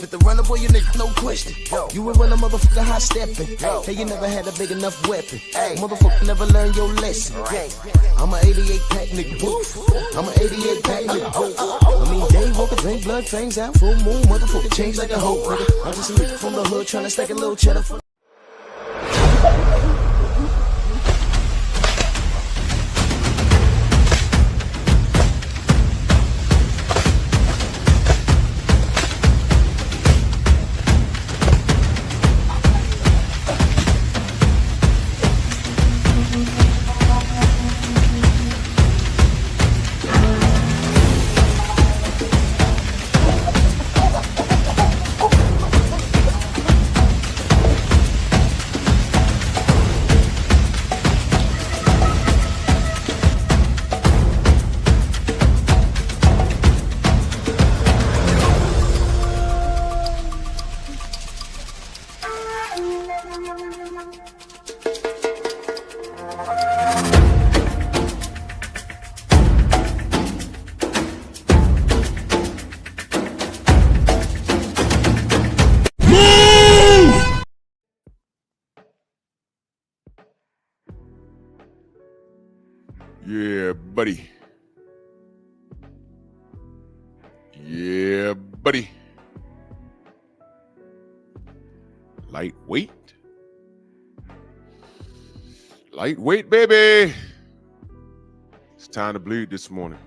Fit the runner, boy, you nigga, no question. You would run a motherfucker high stepping. Hey, you never had a big enough weapon. Motherfucker never learned your lesson. I'm a 88 pack nigga. I'm a 88 pack nigga. I mean, day walker, drink blood, fangs out, full moon, motherfucker change like a hoe, nigga. I'm just a nigga from the hood trying to stack a little cheddar for. Yeah, buddy. Yeah, buddy. Lightweight. Lightweight, baby. It's time to bleed this morning.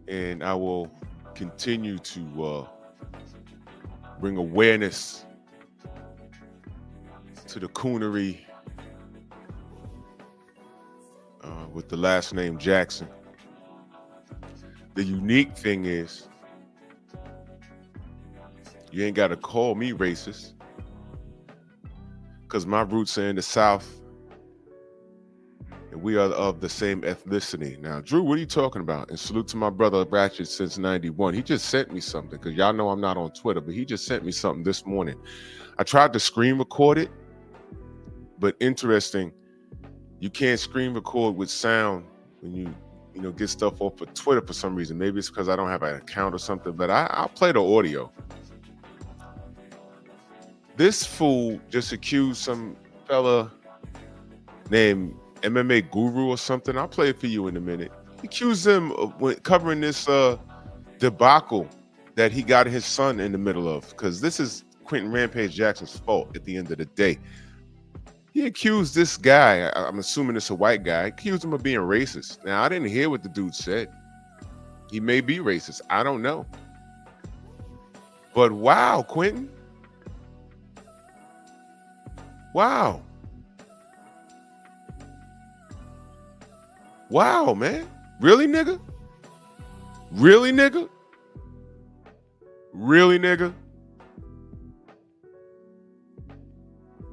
And I will continue to bring awareness to the coonery with the last name Jackson. The unique thing is, you ain't got to call me racist, because my roots are in the South, and we are of the same ethnicity. Now, Drew, what are you talking about? And salute to my brother Ratchet since 91. He just sent me something, because y'all know I'm not on Twitter, but he just sent me something this morning. I tried to screen record it, but interesting, you can't screen record with sound when you get stuff off of Twitter for some reason. Maybe it's because I don't have an account or something, but I'll play the audio. This fool just accused some fella named MMA Guru or something. I'll play it for you in a minute. He accused him of covering this debacle that he got his son in the middle of, because this is Quentin Rampage Jackson's fault at the end of the day. He accused this guy, I'm assuming it's a white guy, accused him of being racist. Now, I didn't hear what the dude said. He may be racist. I don't know. But wow, Quentin. Wow. Wow, man. Really, nigga? Really, nigga? Really, nigga?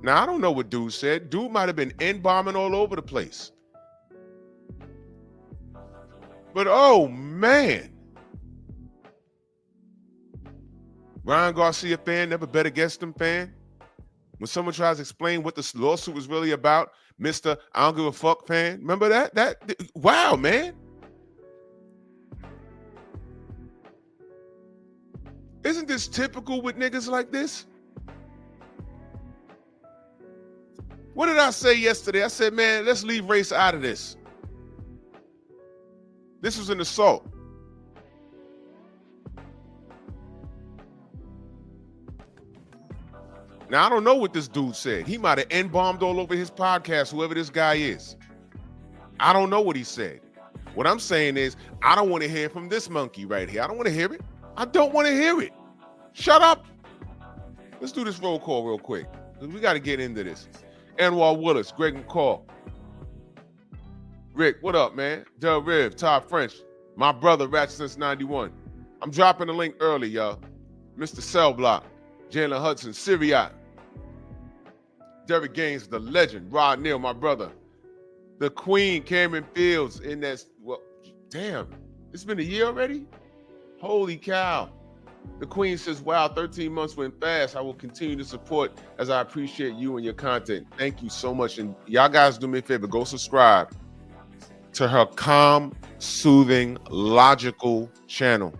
Now, I don't know what dude said. Dude might have been N-bombing all over the place. But, oh, man. Ryan Garcia fan, never bet against him fan. When someone tries to explain what this lawsuit was really about, Mr. I don't give a fuck fan. Remember that? Wow, man. Isn't this typical with niggas like this? What did I say yesterday? I said, man, let's leave race out of this. This was an assault. Now, I don't know what this dude said. He might have N-bombed all over his podcast, whoever this guy is. I don't know what he said. What I'm saying is, I don't want to hear from this monkey right here. I don't want to hear it. I don't want to hear it. Shut up. Let's do this roll call real quick, because we got to get into this. Anwar Willis, Greg McCall. Rick, what up, man? Del Riv, Todd French. My brother, Ratchet since 91. I'm dropping the link early, y'all. Mr. Cell Block, Jalen Hudson, Syriac, Derek Gaines, the legend, Rod Neal, my brother. The Queen, Cameron Fields, in that, well, damn, it's been a year already? Holy cow. The Queen says, wow, 13 months went fast. I will continue to support as I appreciate you and your content. Thank you so much. And y'all guys do me a favor, go subscribe to her calm, soothing, logical channel.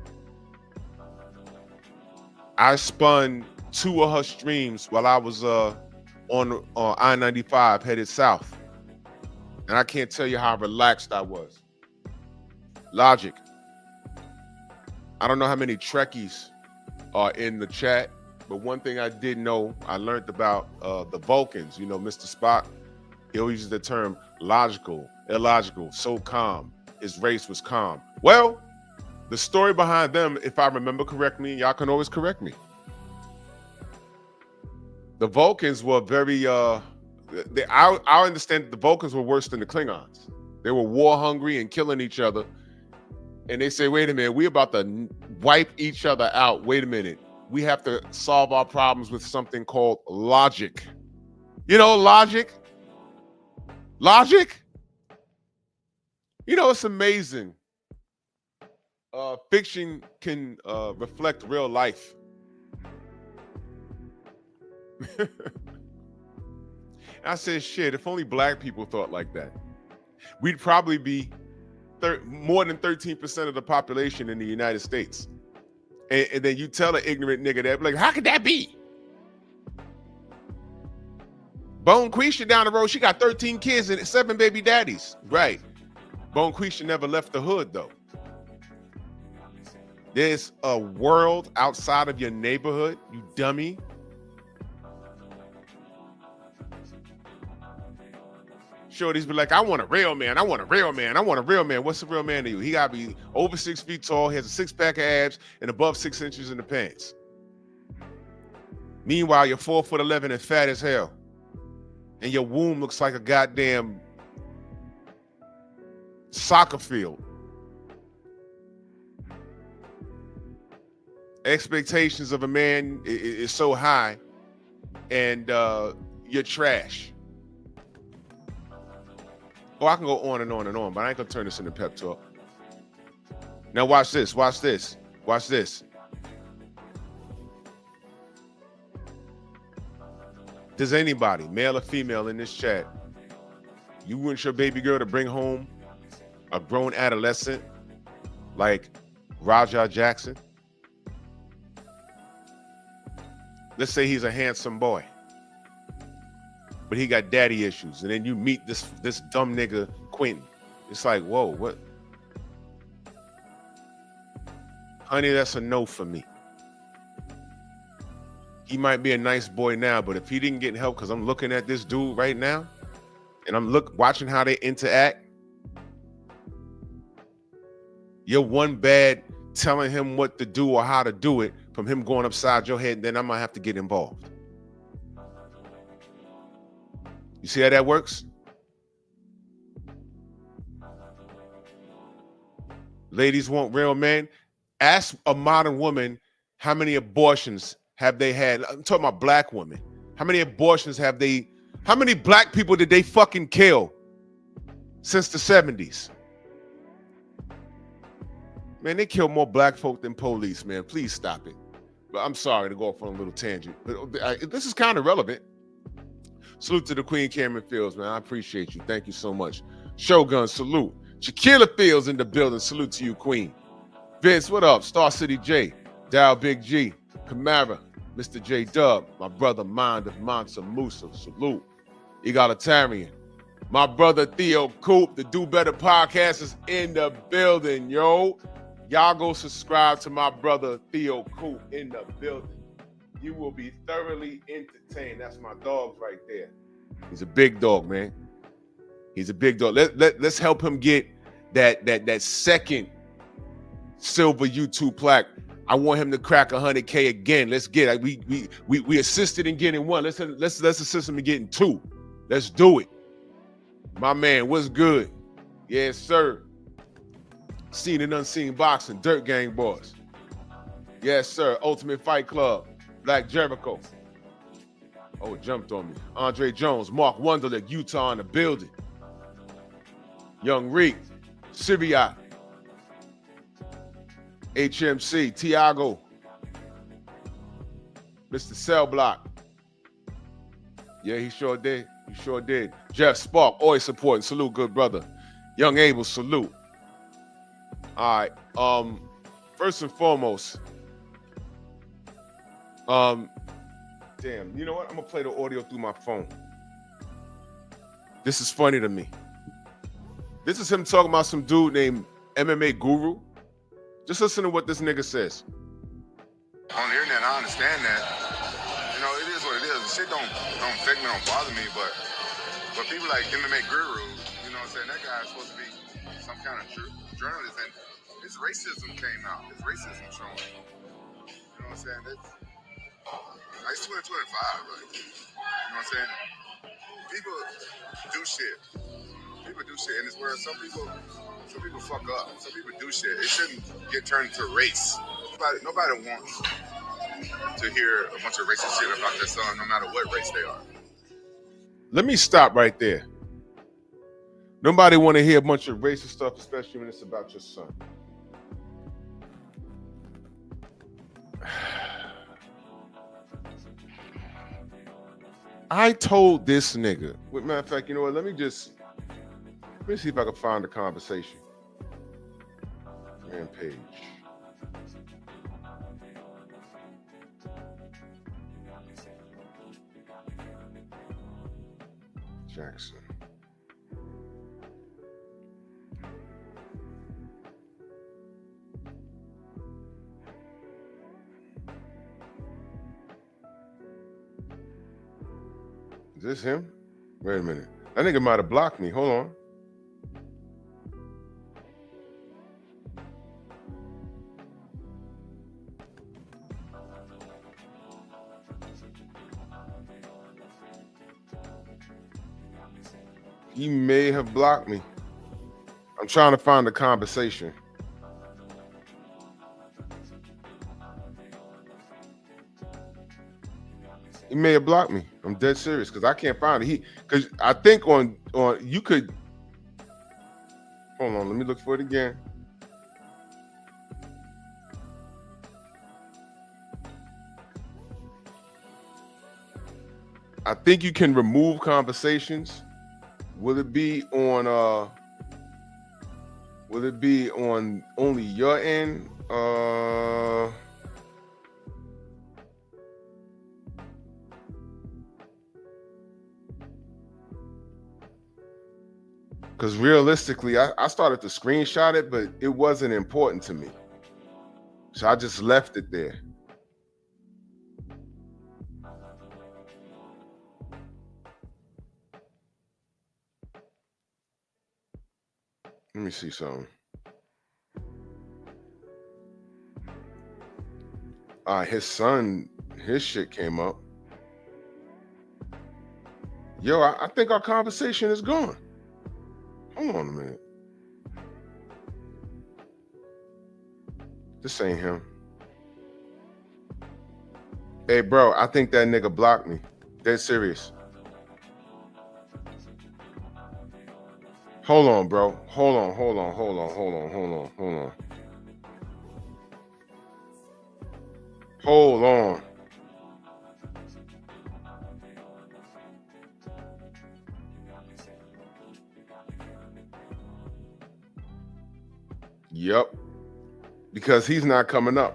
I spun 2 of her streams while I was on I-95 headed south. And I can't tell you how relaxed I was. Logic. I don't know how many Trekkies are in the chat, but one thing I did know, I learned about the Vulcans. You know, Mr. Spock, he always uses the term logical, illogical, so calm. His race was calm. Well, the story behind them, if I remember correctly, y'all can always correct me. The Vulcans were very, I understand that the Vulcans were worse than the Klingons. They were war hungry and killing each other. And they say, wait a minute, we're about to wipe each other out. Wait a minute. We have to solve our problems with something called logic. You know, logic? Logic? You know, it's amazing. Fiction can reflect real life. I said, shit, if only black people thought like that, we'd probably be more than 13% of the population in the United States. And then you tell an ignorant nigga that, like, how could that be? Bone Quisha down the road, she got 13 kids and 7 baby daddies. Right. Bone Quisha never left the hood, though. There's a world outside of your neighborhood, you dummy. Shorties be like, I want a real man. I want a real man. I want a real man. What's a real man to you? He got to be over 6 feet tall. He has a 6-pack of abs and above 6 inches in the pants. Meanwhile, you're 4'11" and fat as hell. And your womb looks like a goddamn soccer field. Expectations of a man is so high, and you're trash. Oh, I can go on and on and on, but I ain't gonna turn this into pep talk. Now watch this, watch this, watch this. Does anybody, male or female in this chat, you want your baby girl to bring home a grown adolescent like Raja Jackson? Let's say he's a handsome boy, but he got daddy issues, and then you meet this dumb nigga Quentin. It's like, whoa, what? Honey, that's a no for me. He might be a nice boy now, but if he didn't get help, because I'm looking at this dude right now, and I'm watching how they interact, you're one bad telling him what to do or how to do it from him going upside your head, then I might have to get involved. You see how that works? Ladies want real men. Ask a modern woman how many abortions have they had. I'm talking about black women. How many abortions have they, how many black people did they fucking kill since the 70s? Man, they kill more black folk than police, man. Please stop it. But I'm sorry to go off on a little tangent. But this is kind of relevant. Salute to the Queen, Cameron Fields, man. I appreciate you. Thank you so much. Shogun, salute. Shaquilla Fields in the building. Salute to you, Queen. Vince, what up? Star City J, Dow Big G, Camara, Mr. J Dub, my brother Mind of Mansa Musa. Salute. Egalitarian. My brother Theo Coop, the Do Better podcast is in the building, yo. Y'all go subscribe to my brother Theo Coop in the building. You will be thoroughly entertained. That's my dog right there. He's a big dog, man. He's a big dog. Let's help him get that second silver YouTube plaque. I want him to crack 100K again. Let's get it. We assisted in getting one. Let's assist him in getting 2. Let's do it. My man, what's good? Yes, sir. Seen and unseen boxing, Dirt Gang boys. Yes, sir. Ultimate Fight Club. Black Jericho. Oh, it jumped on me. Andre Jones, Mark Wunderlich, Utah in the building. Young Reek, Syriac, HMC, Tiago, Mr. Cell Block. Yeah, he sure did. He sure did. Jeff Spark, always supporting. Salute, good brother. Young Abel, salute. All right. First and foremost, damn, you know what? I'm gonna play the audio through my phone. This is funny to me. This is him talking about some dude named MMA Guru. Just listen to what this nigga says. On the internet, I understand that. You know, it is what it is. The shit don't affect me, don't bother me, but people like MMA Guru, you know what I'm saying, that guy is supposed to be some kind of journalist, and his racism came out. His racism showing. You know what I'm saying? It's 2025, like, you know what I'm saying? People do shit. People do shit in this world. Some people fuck up. Some people do shit. It shouldn't get turned to race. Nobody wants to hear a bunch of racist shit about their son, no matter what race they are. Let me stop right there. Nobody want to hear a bunch of racist stuff, especially when it's about your son. I told this nigga. Matter of fact, you know what? Let me see if I can find the conversation. Rampage. Jackson. Is this him? Wait a minute. That nigga might have blocked me. Hold on. He may have blocked me. I'm trying to find the conversation. He may have blocked me. I'm dead serious because I can't find it. Because I think on you could. Hold on, let me look for it again. I think you can remove conversations. Will it be on only your end? Because realistically, I started to screenshot it, but it wasn't important to me. So I just left it there. Let me see something. All right, his shit came up. Yo, I think our conversation is gone. Hold on a minute. This ain't him. Hey, bro, I think that nigga blocked me. Dead serious. Hold on, bro. Hold on. Hold on. Yep. Because he's not coming up.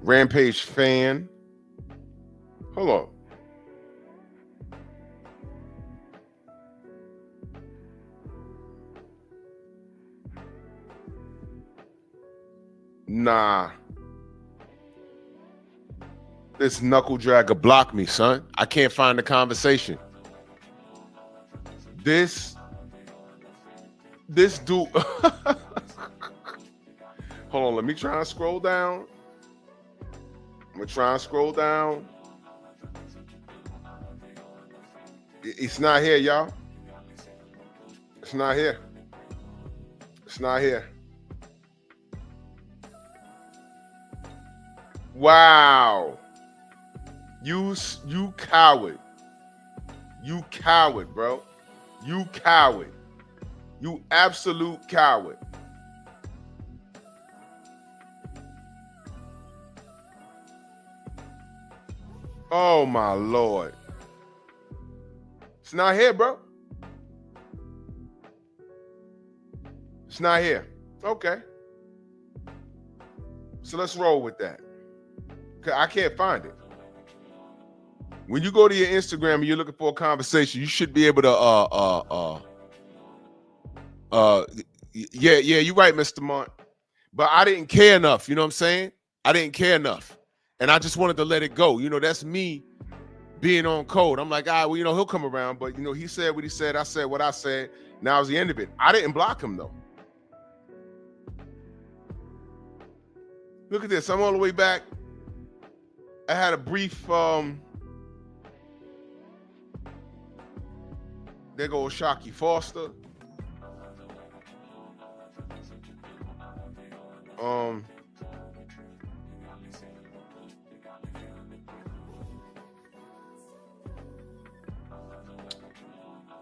Rampage fan. Hold on. Nah. This knuckle dragger blocked me, son. I can't find the conversation. This dude. Hold on, let me try and scroll down. I'm gonna try and scroll down. It's not here, y'all. It's not here. It's not here. Wow. You coward. You coward, bro. You coward. You absolute coward. Oh my Lord. It's not here, bro. It's not here. Okay. So let's roll with that. I can't find it. When you go to your Instagram and you're looking for a conversation, you should be able to yeah, you're right, Mr. Mont. But I didn't care enough, you know what I'm saying? I didn't care enough. And I just wanted to let it go. You know, that's me being on code. I'm like, well, you know, he'll come around. But, you know, he said what he said. I said what I said. Now is the end of it. I didn't block him, though. Look at this. I'm all the way back. I had a brief, there goes Shockey Foster.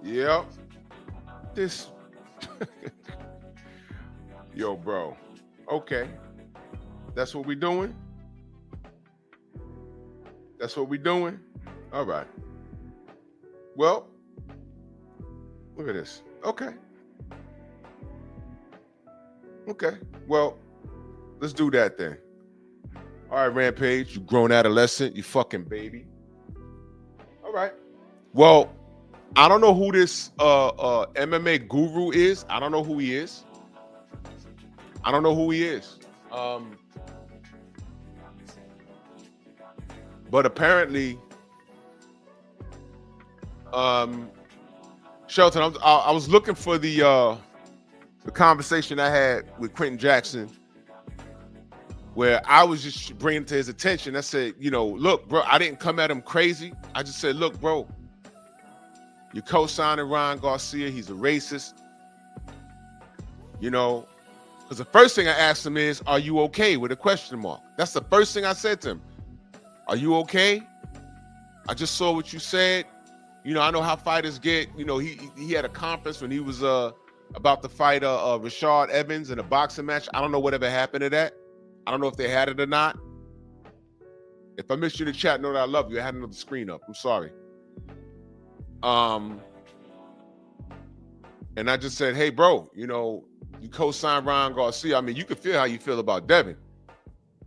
Yep. This. Yo, bro. Okay. That's what we doing? That's what we doing? All right. Well, look at this. Okay. Okay. Well, let's do that then. All right, Rampage, you grown adolescent, you fucking baby. All right. Well, I don't know who this MMA guru is. I don't know who he is. I don't know who he is. But apparently, Shelton, I was looking for the conversation I had with Quentin Jackson, where I was just bringing it to his attention. I said, you know, look, bro, I didn't come at him crazy. I just said, look, bro, you're co-signing Ryan Garcia. He's a racist. You know, because the first thing I asked him is, are you okay, with a question mark? That's the first thing I said to him. Are you okay? I just saw what you said. You know, I know how fighters get. You know, he had a conference when he was about to fight Rashad Evans in a boxing match. I don't know whatever happened to that. I don't know if they had it or not. If I missed you in the chat, know that I love you. I had another screen up. I'm sorry. And I just said, hey, bro, you know, you co-signed Ryan Garcia. I mean, you can feel how you feel about Devin,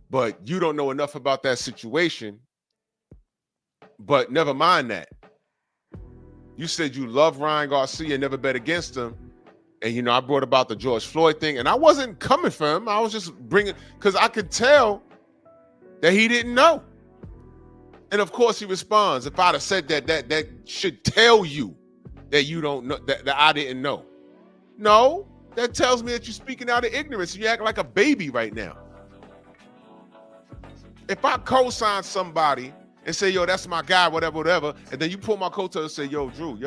but you don't know enough about that situation. But never mind that. You said you love Ryan Garcia, never bet against him. And, you know, I brought about the George Floyd thing, and I wasn't coming for him. I was just bringing, because I could tell that he didn't know. And of course he responds, if I'd have said that should tell you that you don't know, that I didn't know. No, that tells me that you're speaking out of ignorance. You act like a baby right now. If I co-sign somebody and say, yo, that's my guy, whatever, and then you pull my coattail and say, yo, Drew,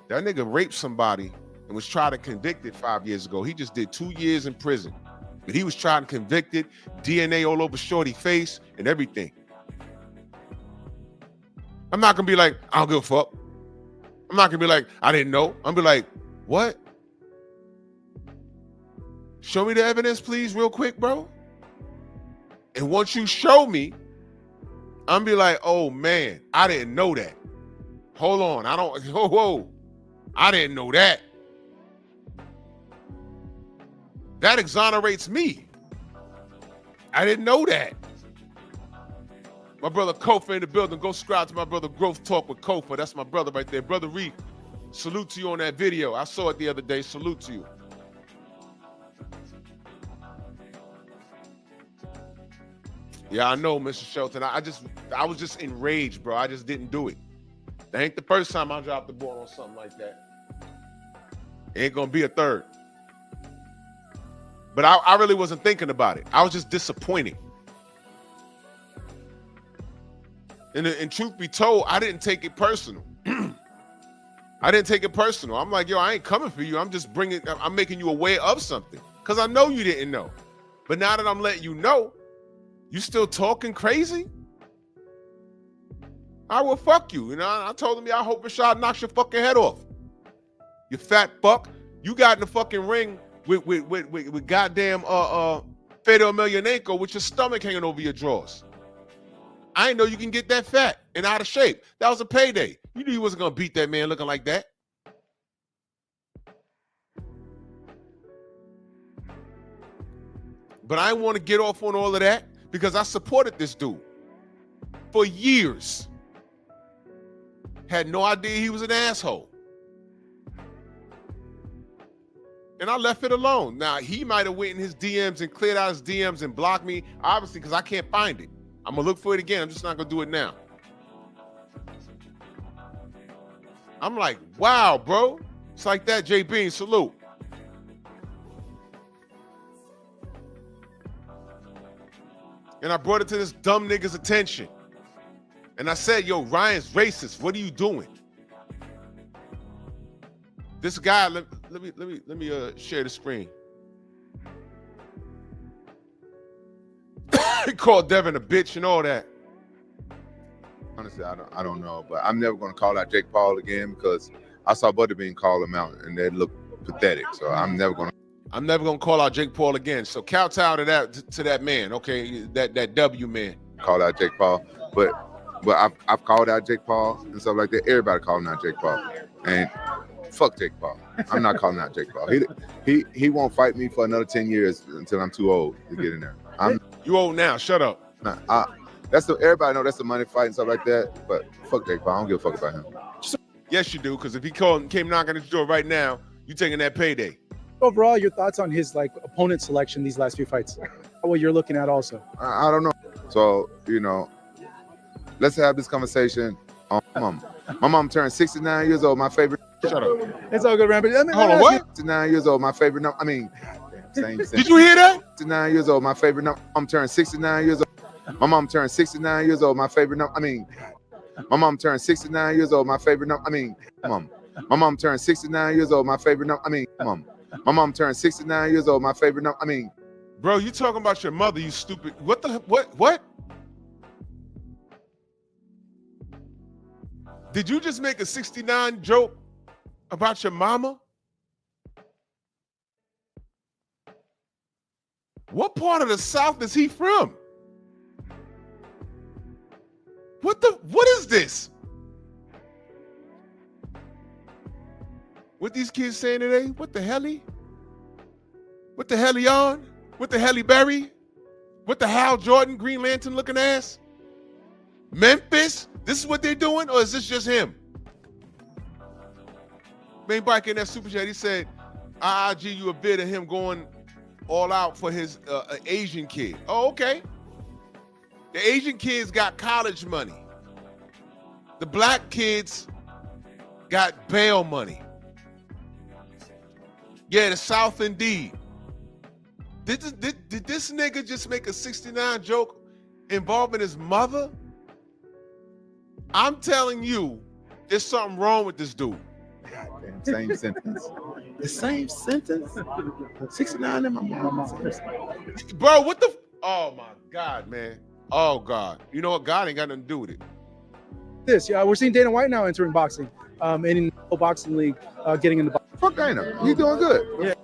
that nigga raped somebody and was tried and convicted 5 years ago. He just did 2 years in prison. But he was tried and convicted, DNA all over Shorty's face and everything. I'm not gonna be like, I don't give a fuck. I'm not gonna be like, I didn't know. I'm gonna be like, what? Show me the evidence, please, real quick, bro. And once you show me, I'm gonna be like, oh man, I didn't know that. Hold on, whoa. I didn't know that. That exonerates me. I didn't know that. My brother Kofa in the building. Go subscribe to my brother Growth Talk with Kofa. That's my brother right there. Brother Reef, salute to you on that video. I saw it the other day. Salute to you. Yeah, I know, Mr. Shelton. I was just enraged, bro. I just didn't do it. That ain't the first time I dropped the ball on something like that. Ain't gonna be a third. But I really wasn't thinking about it. I was just disappointed. And truth be told, I didn't take it personal. I didn't take it personal. I'm like, yo, I ain't coming for you. I'm making you aware of something. Because I know you didn't know. But now that I'm letting you know, You still talking crazy? I will fuck you. You know, I told him, I hope Rashad knocks your fucking head off. You fat fuck. You got in the fucking ring with goddamn Fedor Emelianenko with your stomach hanging over your drawers. I didn't know you can get that fat and out of shape. That was a payday. You knew you wasn't gonna beat that man looking like that. But I didn't want to get off on all of that because I supported this dude for years. Had no idea he was an asshole. And I left it alone. Now, he might have went in his DMs and cleared out his DMs and blocked me, obviously, because I can't find it. I'm going to look for it again. I'm just not going to do it now. I'm like, wow, bro. It's like that, J. Bean. Salute. And I brought it to this dumb nigga's attention. And I said, yo, Ryan's racist. What are you doing? This guy, let me share the screen. He called Devin a bitch and all that. Honestly, I don't know, but I'm never going to call out Jake Paul again because I saw Butterbean call him out and they looked pathetic. So I'm never going to call out Jake Paul again. So kowtow to that man, okay, that W man. Call out Jake Paul, but I've called out Jake Paul and stuff like that. Everybody calling out Jake Paul, and fuck Jake Paul. I'm not calling out Jake Paul. He won't fight me for another 10 years until I'm too old to get in there. You old now. Shut up. Everybody know that's the money fight and stuff like that. But fuck Jake Paul. I don't give a fuck about him. Yes, you do. Because if he came knocking at the door right now, you taking that payday. Overall, your thoughts on his opponent selection these last few fights? What you're looking at also? I don't know. So let's have this conversation on my mom. My mom turned 69 years old. My favorite. Shut up. It's all good, Rampage. Hold on, what? 69 years old. My favorite number. I mean, same. Did you hear that? 69 years old. My favorite number. My mom turned 69 years old. My mom turned 69 years old. My favorite number. I mean, my mom turned 69 years old. My favorite number. I mean, mom. My mom turned 69 years old. My favorite number. I mean, mom. My mom turned 69 years old. My favorite number. I mean, bro, you talking about your mother? You stupid. What? Did you just make a 69 joke about your mama? What part of the South is he from? What is this? What these kids saying today? What the helly? What the helly on? What the helly Berry? What the Hal Jordan Green Lantern looking ass? Memphis? This is what they're doing, or is this just him? Main bike in that super chat, he said, I IG you a bit of him going all out for his Asian kid. Oh, okay. The Asian kids got college money. The black kids got bail money. Yeah, the South indeed. Did this nigga just make a 69 joke involving his mother? I'm telling you, there's something wrong with this dude. Goddamn, same sentence. The same sentence. 69 in my mom. Bro, what the? Oh my God, man. Oh God. You know what? God ain't got nothing to do with it. We're seeing Dana White now entering boxing, and in the boxing league, getting in the boxing. Fuck Dana. He's doing good. Yeah.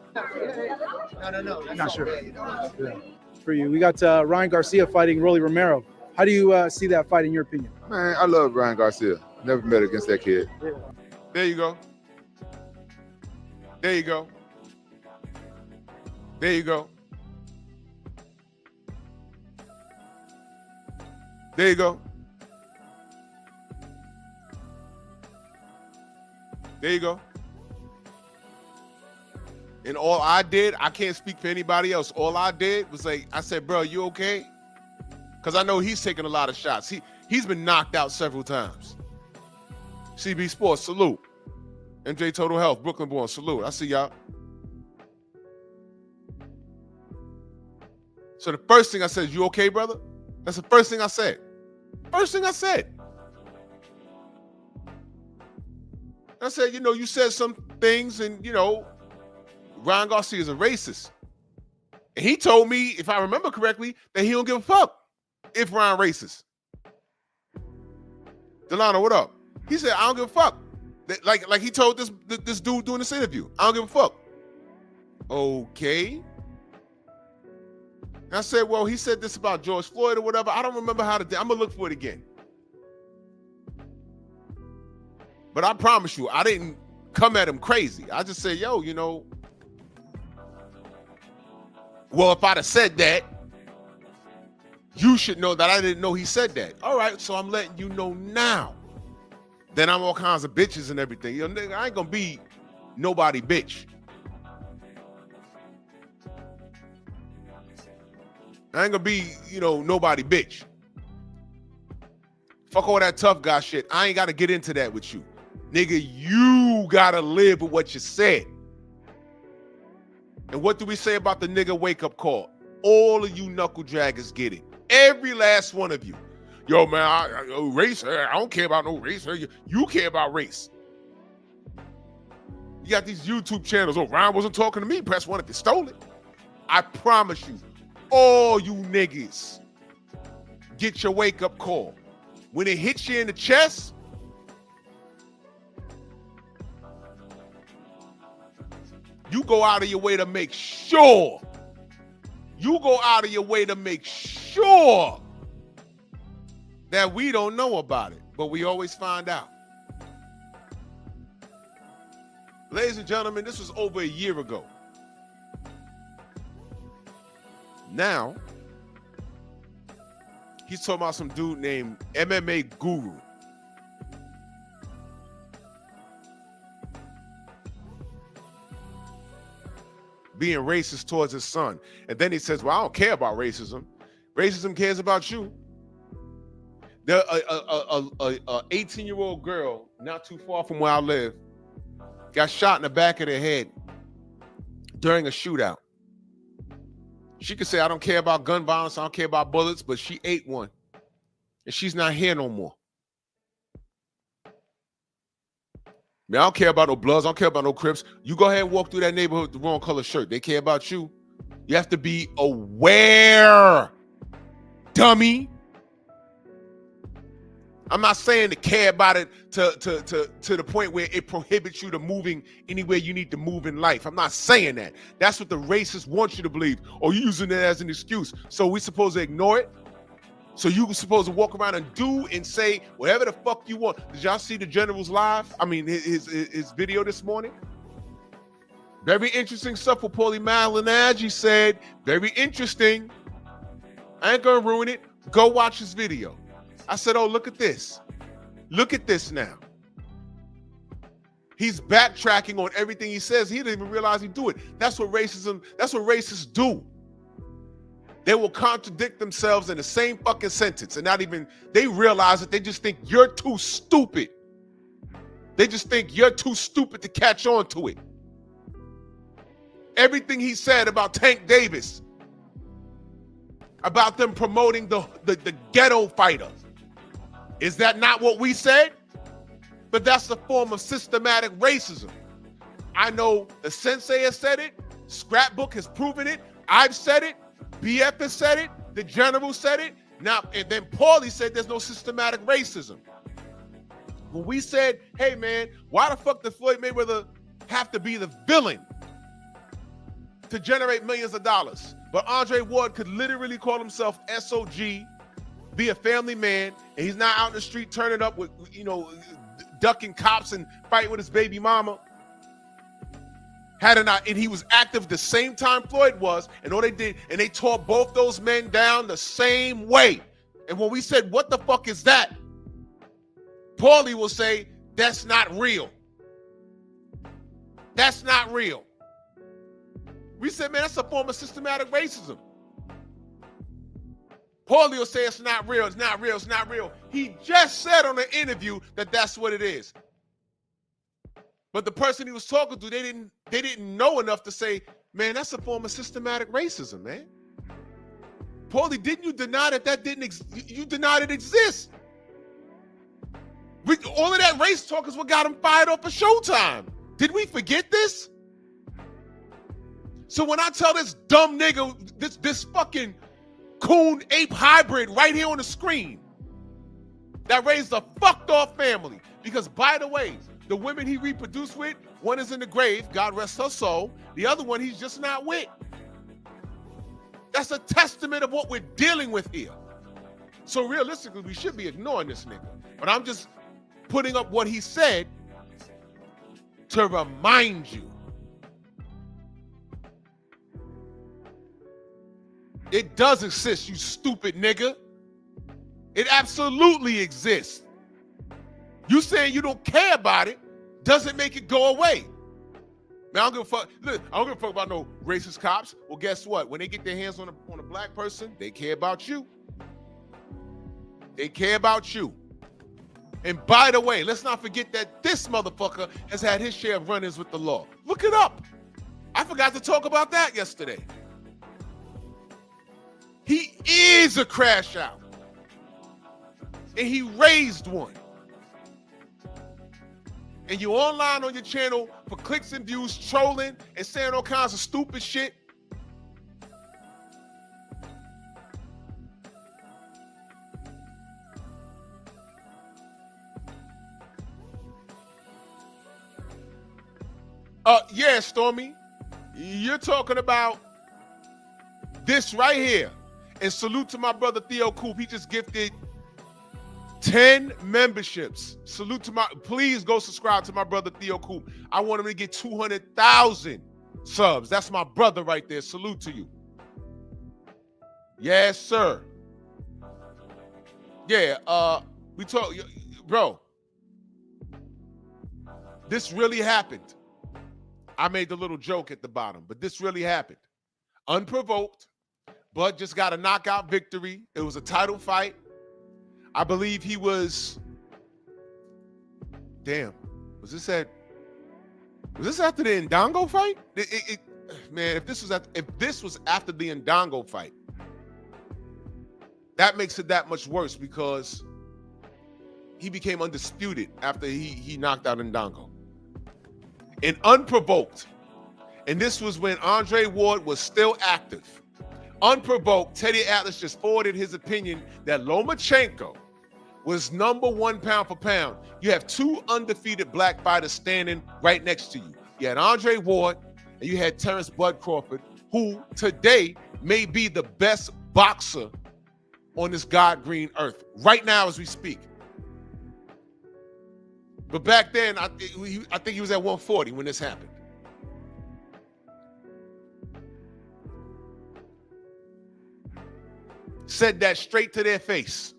No. Not sure. Yeah. For you, we got Ryan Garcia fighting Rolly Romero. How do you see that fight in your opinion? Man, I love Ryan Garcia. Never bet against that kid. Yeah. There you go. There you go. There you go. There you go. There you go. And all I did, I can't speak for anybody else. All I did was I said, bro, you okay? Because I know he's taking a lot of shots. He's been knocked out several times. CB Sports, salute. MJ Total Health, Brooklyn born, salute. I see y'all. So the first thing I said, you okay, brother? That's the first thing I said. First thing I said. I said, you said some things and, Ryan Garcia is a racist. And he told me, if I remember correctly, that he don't give a fuck. if Ryan racist. Delano, what up? He said, I don't give a fuck. Like he told this dude doing this interview. I don't give a fuck. Okay. I said, well, he said this about George Floyd or whatever. I don't remember how to do. I'm gonna look for it again. But I promise you, I didn't come at him crazy. I just said, yo, you know, well, if I'd have said that, you should know that I didn't know he said that. All right, so I'm letting you know now. Then I'm all kinds of bitches and everything. You know, nigga, I ain't gonna be nobody bitch. I ain't gonna be, you know, nobody bitch. Fuck all that tough guy shit. I ain't gotta get into that with you. Nigga, you gotta live with what you said. And what do we say about the nigga wake-up call? All of you knuckle draggers get it. Every last one of you. Yo, man, race, I don't care about no race. You care about race. You got these YouTube channels. Oh, Ryan wasn't talking to me. Press 1 if they stole it. I promise you, all you niggas get your wake-up call. When it hits you in the chest, you go out of your way to make sure. You go out of your way to make sure that we don't know about it, but we always find out. Ladies and gentlemen, this was over a year ago. Now, he's talking about some dude named MMA Guru. Being racist towards his son. And then he says, well, I don't care about racism. Racism cares about you. There, a 18-year-old girl, not too far from where I live, got shot in the back of the head during a shootout. She could say, I don't care about gun violence, I don't care about bullets, but she ate one. And she's not here no more. Man, I don't care about no Bloods, I don't care about no Crips. You go ahead and walk through that neighborhood with the wrong color shirt. They care about you. You have to be aware, dummy. I'm not saying to care about it to the point where it prohibits you to moving anywhere you need to move in life. I'm not saying that. That's what the racists want you to believe. Or you're using it as an excuse. So we supposed to ignore it? So you supposed to walk around and do and say whatever the fuck you want. Did y'all see the General's live? I mean, his video this morning? Very interesting stuff what Paulie Malignaggi said. Very interesting. I ain't gonna ruin it. Go watch his video. I said, oh, look at this. Look at this now. He's backtracking on everything he says. He didn't even realize he do it. That's what racists do. They will contradict themselves in the same fucking sentence and not even, they realize that they just think you're too stupid. They just think you're too stupid to catch on to it. Everything he said about Tank Davis, about them promoting the ghetto fighter. Is that not what we said? But that's a form of systematic racism. I know the sensei has said it. Scrapbook has proven it. I've said it. BF has said it. The general said it. Now, and then Paulie said there's no systematic racism. When we said, hey man, why the fuck did Floyd Mayweather have to be the villain to generate millions of dollars? But Andre Ward could literally call himself SOG, be a family man, and he's not out in the street turning up with, you know, ducking cops and fighting with his baby mama. And he was active the same time Floyd was, and all they did, and they tore both those men down the same way. And when we said, what the fuck is that? Paulie will say, that's not real. That's not real. We said, man, that's a form of systematic racism. Paulie will say it's not real, it's not real, it's not real. He just said on the interview that that's what it is. But the person he was talking to, they didn't know enough to say, man, that's a form of systematic racism, man. Paulie, didn't you deny that didn't you denied it exists? All of that race talk is what got him fired up for Showtime. Did we forget this? So when I tell this dumb nigga, this fucking coon ape hybrid right here on the screen that raised a fucked off family. Because, by the way, the women he reproduced with, one is in the grave, God rest her soul. The other one he's just not with. That's a testament of what we're dealing with here. So realistically, we should be ignoring this nigga. But I'm just putting up what he said to remind you. It does exist, you stupid nigga. It absolutely exists. You saying you don't care about it doesn't make it go away. Man, I don't give a fuck. Look, I don't give a fuck about no racist cops. Well, guess what? When they get their hands on a black person, they care about you. They care about you. And by the way, let's not forget that this motherfucker has had his share of run-ins with the law. Look it up. I forgot to talk about that yesterday. He is a crash out. And he raised one. And you online on your channel for clicks and views, trolling and saying all kinds of stupid shit. Yeah, Stormy, you're talking about this right here. And salute to my brother Theo Coop. He just gifted 10 memberships. Salute to please go subscribe to my brother Theo Coop. I want him to get 200,000 subs. That's my brother right there. Salute to you. Yes, sir. Yeah, we talk, bro. This really happened. I made the little joke at the bottom, but this really happened. Unprovoked, Bud just got a knockout victory. It was a title fight. I believe he was, damn, was this after the Ndongo fight? Man, if this was after the Ndongo fight, that makes it that much worse because he became undisputed after he knocked out Ndongo. And unprovoked, and this was when Andre Ward was still active. Unprovoked, Teddy Atlas just forwarded his opinion that Lomachenko was #1 pound for pound. You have two undefeated black fighters standing right next to you. You had Andre Ward and you had Terrence Bud Crawford, who today may be the best boxer on this God green earth right now as we speak. But back then, I think he was at 140 when this happened. Said that straight to their face.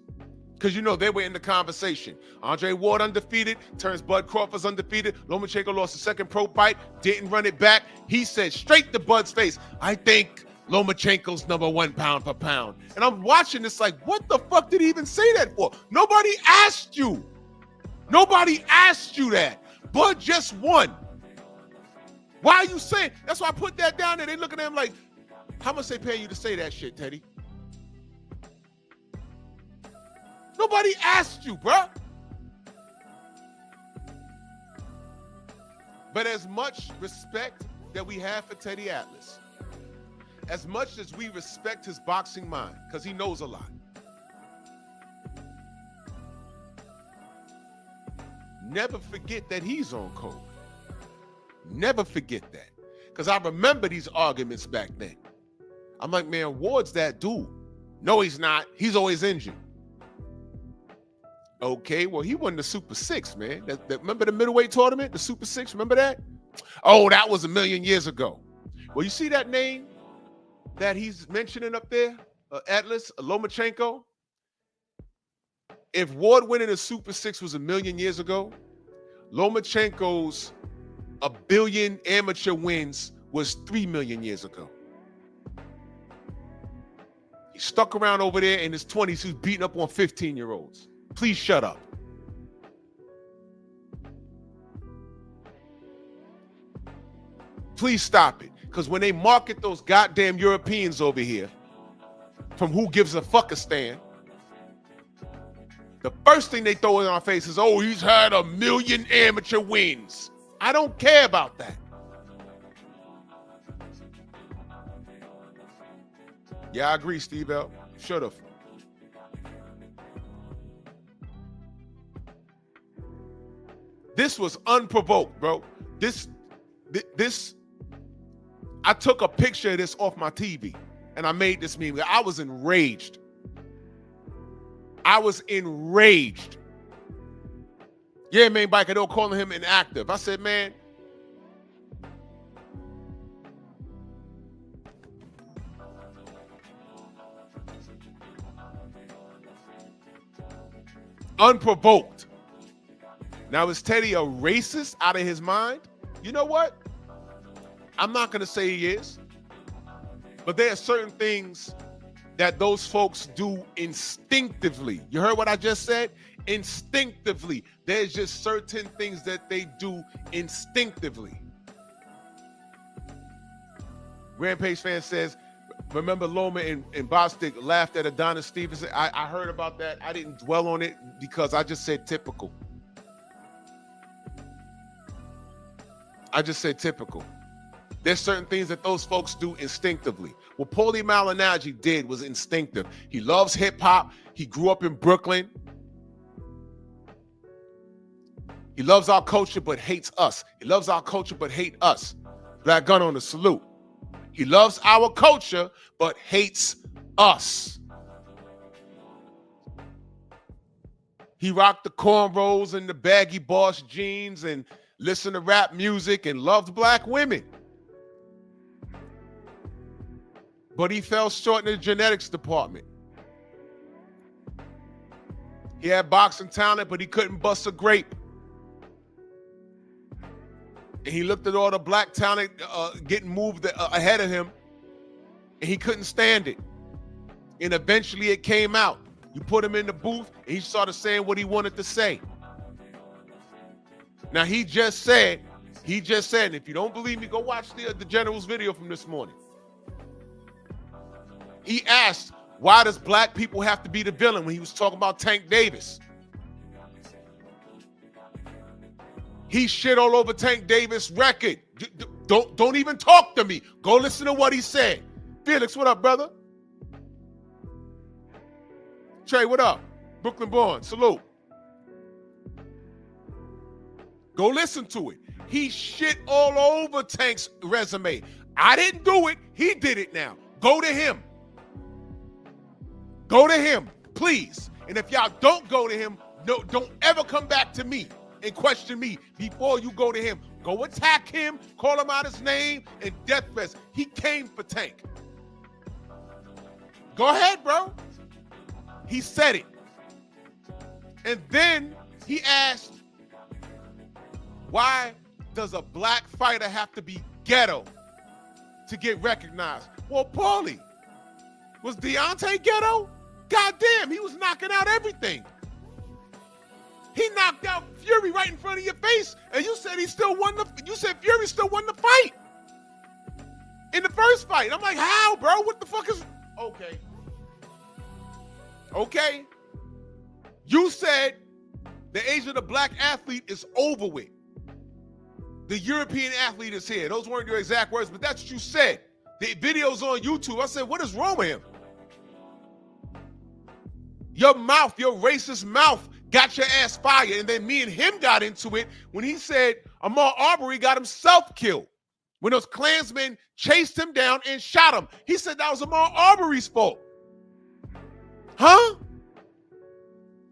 Because, you know, they were in the conversation. Andre Ward undefeated. Terrence Bud Crawford's undefeated. Lomachenko lost the second pro fight. Didn't run it back. He said straight to Bud's face, I think Lomachenko's #1 pound for pound. And I'm watching this like, what the fuck did he even say that for? Nobody asked you. Nobody asked you that. Bud just won. Why are you saying? That's why I put that down there. They look at him like, how much they paying you to say that shit, Teddy? Nobody asked you, bruh. But as much respect that we have for Teddy Atlas, as much as we respect his boxing mind, because he knows a lot, never forget that he's on code. Never forget that. Because I remember these arguments back then. I'm like, man, Ward's that dude. No, he's not. He's always injured. Okay, well, he won the Super 6, man. Remember the middleweight tournament, the Super 6? Remember that? Oh, that was 1,000,000 years ago. Well, you see that name that he's mentioning up there? Atlas, Lomachenko? If Ward winning the Super 6 was 1,000,000 years ago, Lomachenko's 1,000,000,000 amateur wins was 3,000,000 years ago. He stuck around over there in his 20s. He was beating up on 15-year-olds. Please shut up. Please stop it. Because when they market those goddamn Europeans over here from Who Gives a Fuckistan, the first thing they throw in our face is, oh, he's had 1,000,000 amateur wins. I don't care about that. Yeah, I agree, Steve L. Should have. This was unprovoked, bro. This, I took a picture of this off my TV and I made this meme. I was enraged. I was enraged. Yeah, man, Biker, they were calling him inactive. I said, man, unprovoked. Now, is Teddy a racist out of his mind? You know what? I'm not going to say he is. But there are certain things that those folks do instinctively. You heard what I just said? Instinctively. There's just certain things that they do instinctively. Rampage fan says, remember Loma and Bostic laughed at Adonis Stevenson? I heard about that. I didn't dwell on it because I just said typical. I just said typical. There's certain things that those folks do instinctively. What Paulie Malignaggi did was instinctive. He loves hip hop. He grew up in Brooklyn. He loves our culture but hates us. He loves our culture but hates us. Black gun on the salute. He loves our culture but hates us. He rocked the cornrows and the baggy Boss jeans and listened to rap music and loved black women. But he fell short in the genetics department. He had boxing talent, but he couldn't bust a grape. And he looked at all the black talent getting moved ahead of him, and he couldn't stand it. And eventually it came out. You put him in the booth, and he started saying what he wanted to say. Now, he just said, and if you don't believe me, go watch the General's video from this morning. He asked, why does black people have to be the villain when he was talking about Tank Davis? He shit all over Tank Davis' record. Don't even talk to me. Go listen to what he said. Felix, what up, brother? Trey, what up? Brooklyn born, salute. Go listen to it. He shit all over Tank's resume. I didn't do it. He did it now. Go to him. Go to him, please. And if y'all don't go to him, no, don't ever come back to me and question me before you go to him. Go attack him, call him out his name, and death threats. He came for Tank. Go ahead, bro. He said it. And then he asked, why does a black fighter have to be ghetto to get recognized? Well, Paulie, was Deontay ghetto? God damn, he was knocking out everything. He knocked out Fury right in front of your face, and you said he still won you said Fury still won the fight. In the first fight. I'm like, how, bro? What the fuck is okay. Okay. You said the age of the black athlete is over with. The European athlete is here. Those weren't your exact words, but that's what you said. The video's on YouTube. I said, what is wrong with him? Your mouth, your racist mouth got your ass fired. And then me and him got into it when he said Ahmaud Arbery got himself killed. When those Klansmen chased him down and shot him. He said that was Ahmaud Arbery's fault. Huh?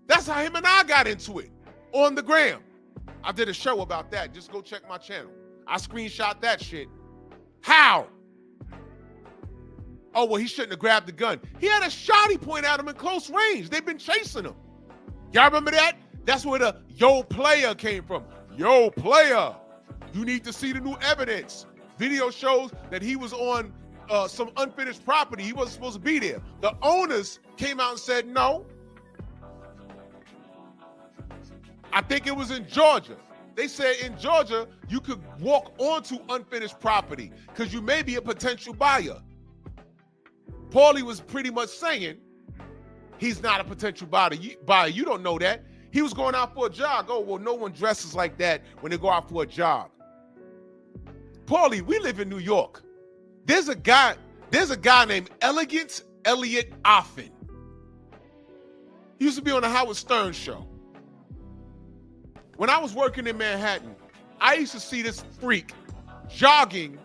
That's how him and I got into it on the gram. I did a show about that. Just go check my channel. I screenshot that shit. How? Oh, well, he shouldn't have grabbed the gun. He had a shot he pointed at him in close range. They've been chasing him. Y'all remember that? That's where the yo player came from. Yo player. You need to see the new evidence. Video shows that he was on some unfinished property. He wasn't supposed to be there. The owners came out and said no. I think it was in Georgia. They said in Georgia, you could walk onto unfinished property because you may be a potential buyer. Paulie was pretty much saying he's not a potential buyer. You don't know that. He was going out for a jog. Oh, well, no one dresses like that when they go out for a jog. Paulie, we live in New York. There's a guy named Elegance Elliott Offen. He used to be on the Howard Stern show. When I was working in Manhattan, I used to see this freak jogging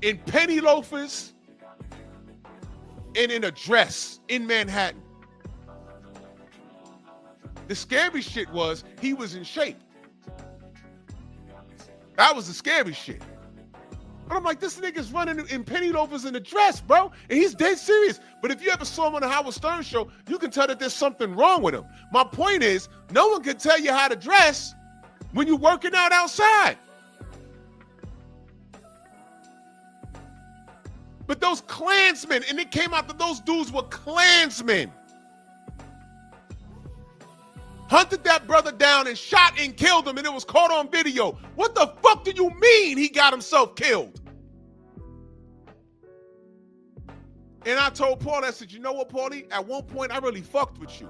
in penny loafers and in a dress in Manhattan. The scary shit was he was in shape. That was the scary shit. But I'm like, this nigga's running in penny loafers in a dress, bro. And he's dead serious. But if you ever saw him on the Howard Stern show, you can tell that there's something wrong with him. My point is, no one can tell you how to dress when you're working out outside. But those Klansmen, and it came out that those dudes were Klansmen, hunted that brother down and shot and killed him, and it was caught on video. What the fuck do you mean he got himself killed? And I told Paul, I said, you know what, Paulie? At one point, I really fucked with you.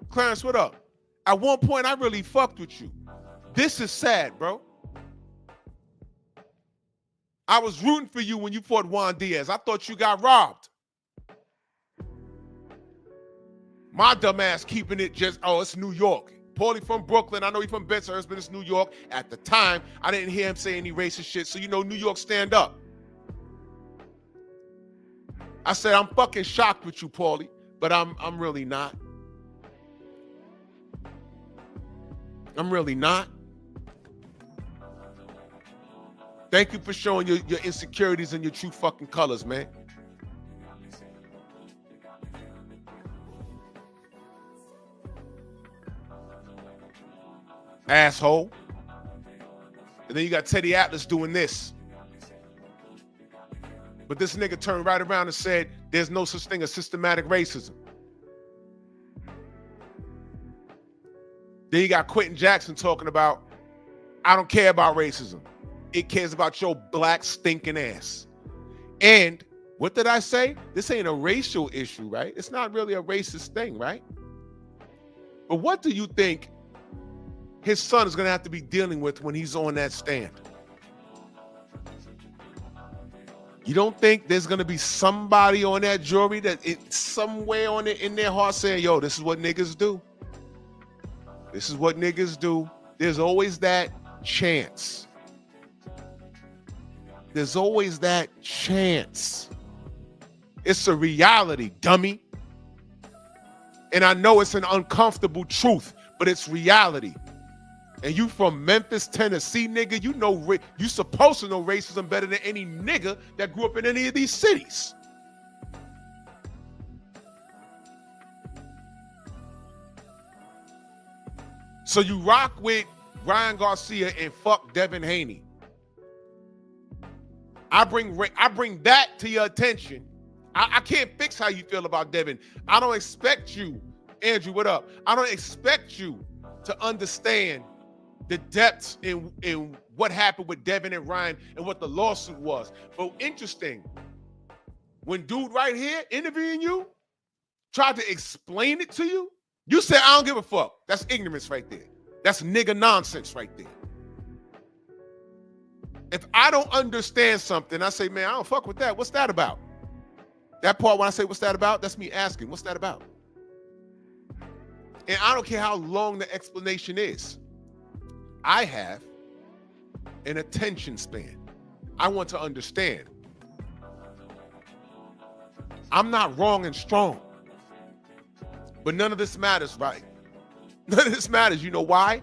Clarence, what up? At one point, I really fucked with you. This is sad, bro. I was rooting for you when you fought Juan Diaz. I thought you got robbed. My dumb ass keeping it just, oh, it's New York. Paulie from Brooklyn. I know he from Bensonhurst, but it's New York. At the time, I didn't hear him say any racist shit, so you know New York stand up. I said, I'm fucking shocked with you, Paulie, but I'm really not. I'm really not. Thank you for showing your insecurities and your true fucking colors, man. Asshole. And then you got Teddy Atlas doing this. But this nigga turned right around and said, there's no such thing as systematic racism. Then you got Quentin Jackson talking about, I don't care about racism. It cares about your black stinking ass. And what did I say? This ain't a racial issue, right? It's not really a racist thing, right? But what do you think his son is going to have to be dealing with when he's on that stand? You don't think there's going to be somebody on that jury that somewhere on it in their heart saying, yo, this is what niggas do. This is what niggas do. There's always that chance. There's always that chance. It's a reality, dummy. And I know it's an uncomfortable truth, but it's reality. And you from Memphis, Tennessee, nigga, you know, you supposed to know racism better than any nigga that grew up in any of these cities. So you rock with Ryan Garcia and fuck Devin Haney. I bring that to your attention. I can't fix how you feel about Devin. I don't expect you, Andrew, what up? I don't expect you to understand the depths in what happened with Devin and Ryan and what the lawsuit was. But interesting, when dude right here interviewing you tried to explain it to you, you said, I don't give a fuck. That's ignorance right there. That's nigga nonsense right there. If I don't understand something, I say, man, I don't fuck with that. What's that about? That part when I say, what's that about? That's me asking, what's that about? And I don't care how long the explanation is. I have an attention span. I want to understand. I'm not wrong and strong. But none of this matters, right? None of this matters. You know why?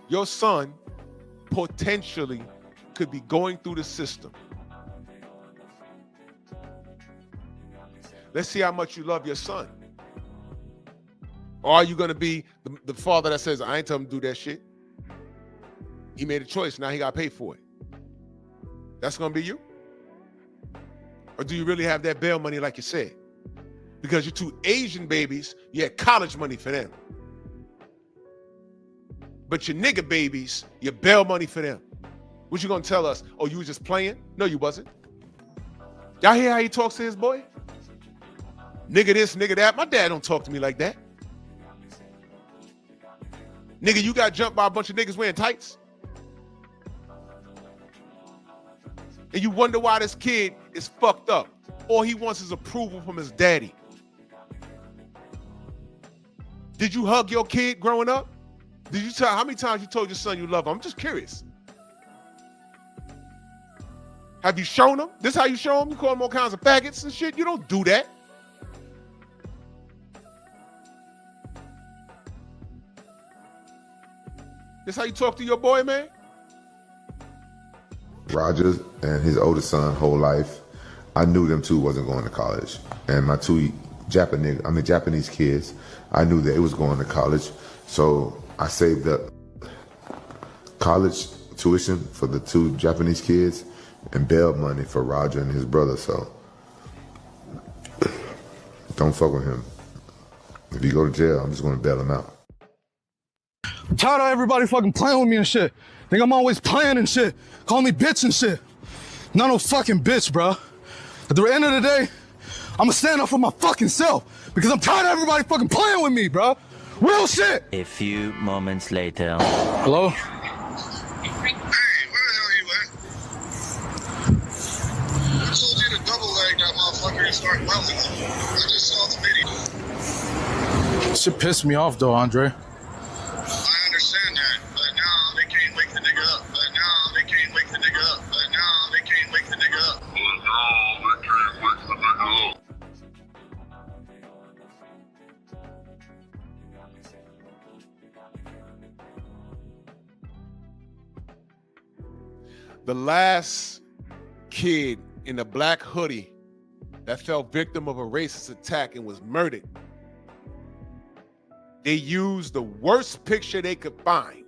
Your son potentially could be going through the system. Let's see how much you love your son. Or are you going to be the father that says, I ain't tell him to do that shit? He made a choice. Now he got to pay for it. That's going to be you? Or do you really have that bail money like you said? Because your two Asian babies, you had college money for them. But your nigga babies, you bail money for them. What you going to tell us? Oh, you was just playing? No, you wasn't. Y'all hear how he talks to his boy? Nigga this, nigga that. My dad don't talk to me like that. Nigga, you got jumped by a bunch of niggas wearing tights? And you wonder why this kid is fucked up. All he wants is approval from his daddy. Did you hug your kid growing up? Did you tell how many times you told your son you love him? I'm just curious. Have you shown him? This how you show him? You call him all kinds of faggots and shit? You don't do that. This how you talk to your boy, man? Roger and his oldest son, whole life, I knew them two wasn't going to college. And my two Japanese kids, I knew that it was going to college. So I saved up college tuition for the two Japanese kids and bail money for Roger and his brother. So don't fuck with him. If you go to jail, I'm just going to bail him out. I'm tired of everybody fucking playing with me and shit. Think I'm always playing and shit. Call me bitch and shit. Not no fucking bitch, bro. At the end of the day, I'ma stand up for my fucking self because I'm tired of everybody fucking playing with me, bro. Real shit. A few moments later. Hello? Hey, where the hell you at? I told you to double leg that motherfucker and start welding. I just saw the video. Shit pissed me off though, Andre. I understand that, but now they can't wake the nigga up. But now they can't wake the nigga up. But now they can't wake the nigga up. But now they can't wake the nigga up. The last kid in a black hoodie that fell victim of a racist attack and was murdered. They used the worst picture they could find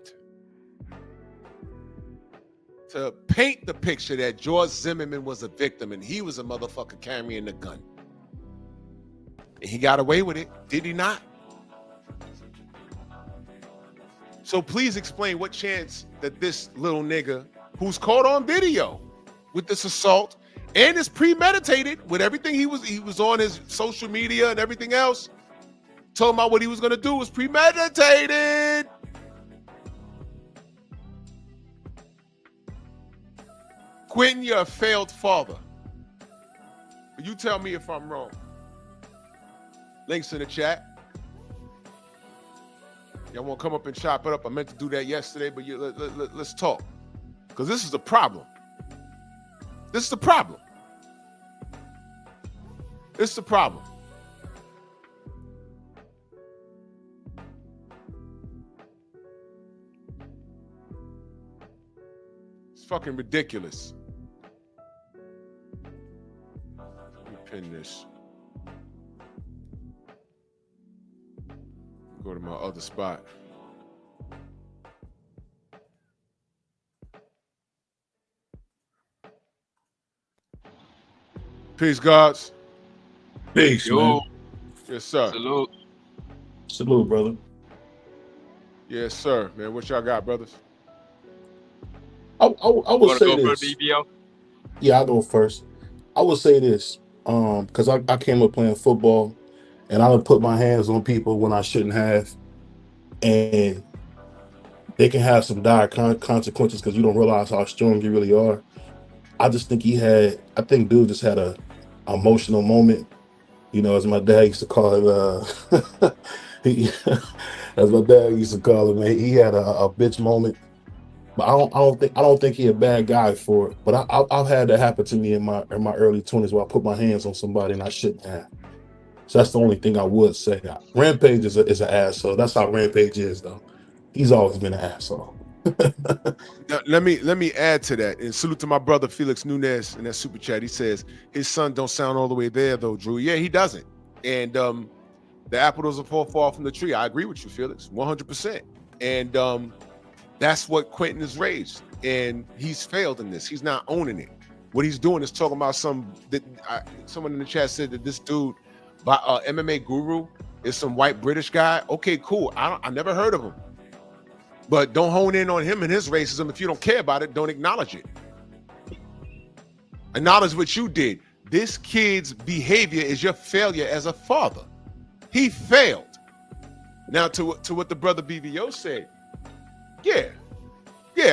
to paint the picture that George Zimmerman was a victim and he was a motherfucker carrying the gun. And he got away with it, did he not? So please explain what chance that this little nigga who's caught on video with this assault and is premeditated with everything he was on his social media and everything else, told him about what he was gonna do was premeditated. Quentin, you're a failed father. But you tell me if I'm wrong. Links in the chat. Y'all want to come up and chop it up? I meant to do that yesterday, but let's talk. Because this is the problem. This is the problem. This is the problem. It's fucking ridiculous. Let me pin this. Go to my other spot. Peace, gods. Peace, man. Yes, sir. Salute. Salute, brother. Yes, sir, man. What y'all got, brothers? I would say this. Yeah, I'll go first. I would say this, because I came up playing football, and I would put my hands on people when I shouldn't have, and they can have some dire consequences because you don't realize how strong you really are. I just think dude just had a emotional moment, you know, as my dad used to call it. As my dad used to call it, man, he had a bitch moment. But I don't think he a bad guy for it. But I've had that happen to me in my early 20s where I put my hands on somebody and I shouldn't have. So that's the only thing I would say. Rampage is an asshole. That's how Rampage is, though. He's always been an asshole. Now, let me add to that, and salute to my brother Felix Nunez in that super chat. He says his son don't sound all the way there though, Drew. Yeah, he doesn't. And the apple doesn't fall far from the tree. I agree with you, Felix, 100%. And that's what Quentin has raised, and he's failed in this. He's not owning it. What he's doing is talking about someone in the chat said that this dude, MMA Guru, is some white British guy. Okay, cool. I never heard of him. But don't hone in on him and his racism. If you don't care about it, don't acknowledge it. Acknowledge what you did. This kid's behavior is your failure as a father. He failed. Now to what the brother BVO said. Yeah,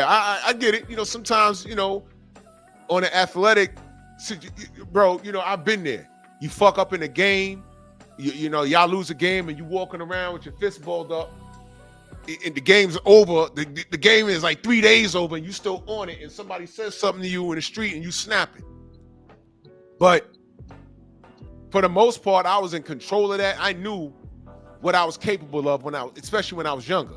I get it. You know, sometimes, you know, on an athletic So, bro, you know, I've been there. You fuck up in a game, you know, y'all lose a game and you walking around with your fist balled up, and the game's over. The game is like 3 days over and you still on it, and somebody says something to you in the street and you snap it. But for the most part, I was in control of that. I knew what I was capable of especially when I was younger.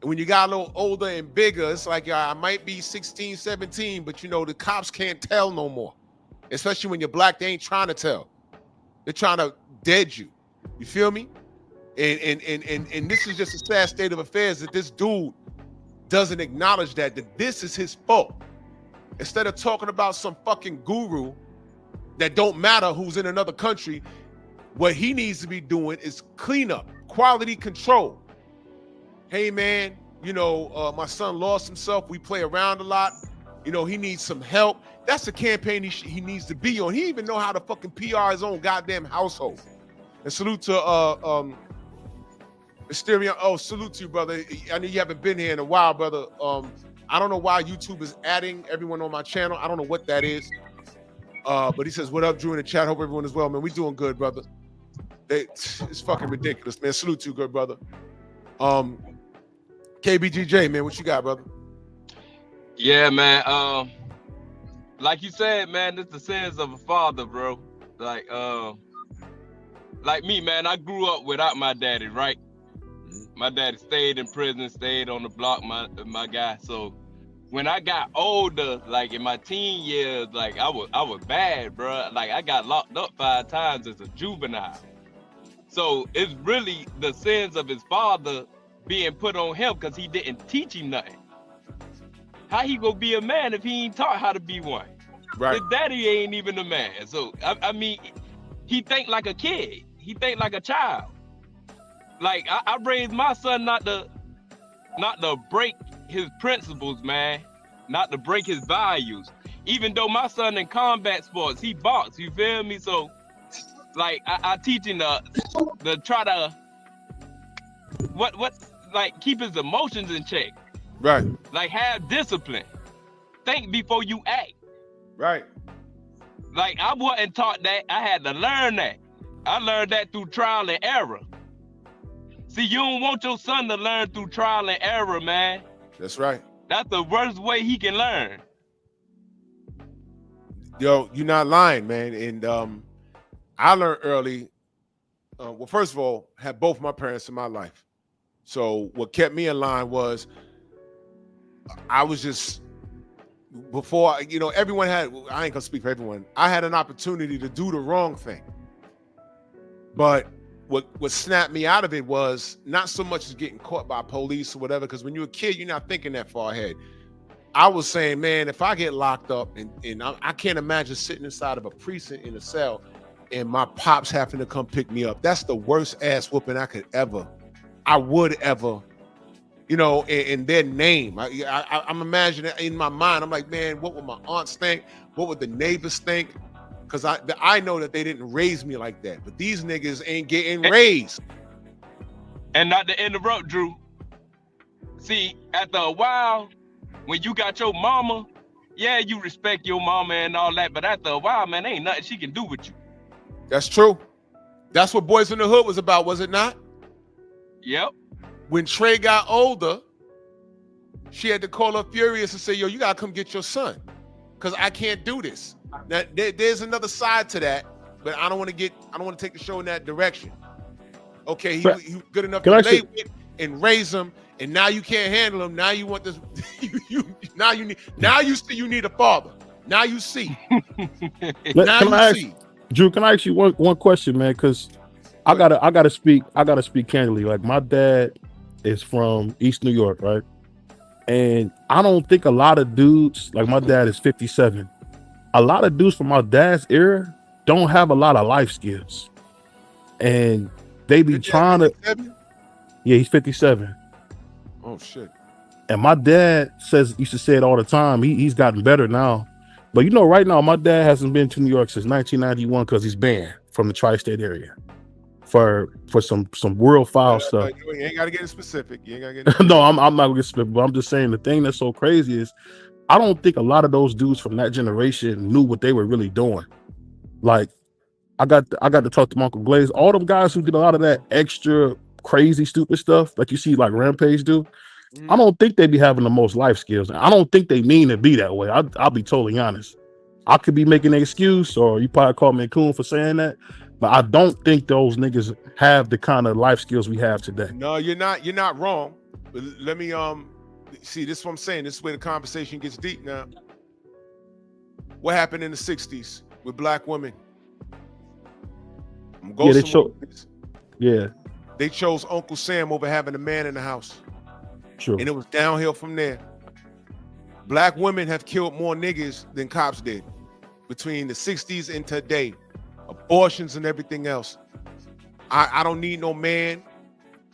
And when you got a little older and bigger, it's like I might be 16, 17, but you know, the cops can't tell no more. Especially when you're black, they ain't trying to tell. They're trying to dead you. You feel me? And this is just a sad state of affairs that this dude doesn't acknowledge that this is his fault. Instead of talking about some fucking guru that don't matter who's in another country, what he needs to be doing is cleanup, quality control. Hey man, you know, my son lost himself. We play around a lot. You know, he needs some help. That's the campaign he needs to be on. He even know how to fucking PR his own goddamn household. And salute to Mysterion. Oh, salute to you, brother. I know you haven't been here in a while, brother. I don't know why YouTube is adding everyone on my channel. I don't know what that is. But he says, what up, Drew, in the chat? Hope everyone is well, man. We doing good, brother. It's fucking ridiculous, man. Salute to you, good brother. KBGJ, man, what you got, brother? Yeah, man. Like you said, man, it's the sins of a father, bro. Like me, man, I grew up without my daddy, right? My daddy stayed in prison, stayed on the block, my guy. So when I got older, like in my teen years, like I was bad, bro. Like I got locked up 5 times as a juvenile. So it's really the sins of his father being put on him because he didn't teach him nothing. How he gonna be a man if he ain't taught how to be one? Right. His daddy ain't even a man. So I mean, he think like a kid. He think like a child. Like I raised my son not to break his principles, man, not to break his values. Even though my son in combat sports, he box. You feel me? So, like I teach him to try to like keep his emotions in check. Right. Like have discipline. Think before you act. Right. Like I wasn't taught that. I had to learn that. I learned that through trial and error. See, you don't want your son to learn through trial and error, man. That's right. That's the worst way he can learn. Yo, you're not lying, man. And I learned early. Well, first of all, had both my parents in my life. So what kept me in line was I was just, before, you know, everyone had, I ain't gonna speak for everyone. I had an opportunity to do the wrong thing. But what snapped me out of it was not so much as getting caught by police or whatever, because when you're a kid, you're not thinking that far ahead. I was saying, man, if I get locked up and I can't imagine sitting inside of a precinct in a cell and my pops having to come pick me up. That's the worst ass whooping I would ever, you know, in their name. I'm imagining in my mind, I'm like, man, what would my aunts think? What would the neighbors think? Because I know that they didn't raise me like that, but these niggas ain't getting raised. And not to interrupt, Drew. See, after a while, when you got your mama, yeah, you respect your mama and all that, but after a while, man, ain't nothing she can do with you. That's true. That's what Boys in the Hood was about, was it not? Yep. When Trey got older, she had to call her furious and say, yo, you gotta come get your son, because I can't do this. Now, there's another side to that, but I don't want to take the show in that direction. Okay, he was good enough to play with and raise him, and now you can't handle him. Now you want this. Now you see you need a father. Now you see. Drew, can I ask you one question, man? Because I gotta speak candidly. Like, my dad is from East New York, right? And I don't think a lot of dudes, like my dad is 57. A lot of dudes from my dad's era don't have a lot of life skills, and they be trying to. Yeah, he's 57. Oh shit! And my dad used to say it all the time. He's gotten better now, but you know, right now my dad hasn't been to New York since 1991 because he's banned from the tri-state area for some real foul stuff. You ain't gotta get specific. You ain't gotta get. No, I'm not gonna get specific. But I'm just saying the thing that's so crazy is I don't think a lot of those dudes from that generation knew what they were really doing. Like, I got to talk to my Uncle Glaze. All them guys who did a lot of that extra crazy, stupid stuff, like you see, like Rampage do. I don't think they be having the most life skills. I don't think they mean to be that way. I'll be totally honest. I could be making an excuse, or you probably call me a coon for saying that, but I don't think those niggas have the kind of life skills we have today. No, you're not wrong. But let me see, this is what I'm saying. This is where the conversation gets deep now. What happened in the 60s with black women? They chose Uncle Sam over having a man in the house. True. And it was downhill from there. Black women have killed more niggas than cops did between the 60s and today. Abortions and everything else. I don't need no man. You know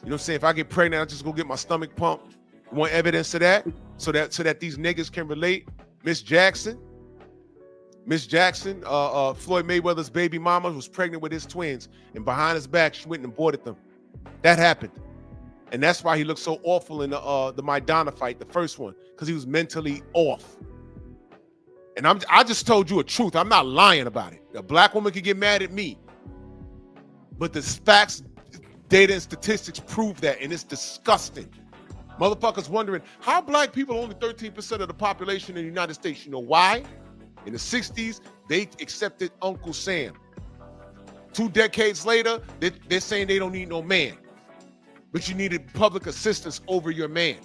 what I'm saying? If I get pregnant, I just go get my stomach pumped. You want evidence of that? So that these niggas can relate. Miss Jackson, Floyd Mayweather's baby mama was pregnant with his twins, and behind his back, she went and aborted them. That happened. And that's why he looked so awful in the Maidana fight, the first one, because he was mentally off. And I just told you a truth. I'm not lying about it. A black woman could get mad at me, but the facts, data, and statistics prove that, and it's disgusting. Motherfuckers wondering how black people are only 13% of the population in the United States. You know why? In the 60s, they accepted Uncle Sam. 2 decades later, they're saying they don't need no man. But you needed public assistance over your man.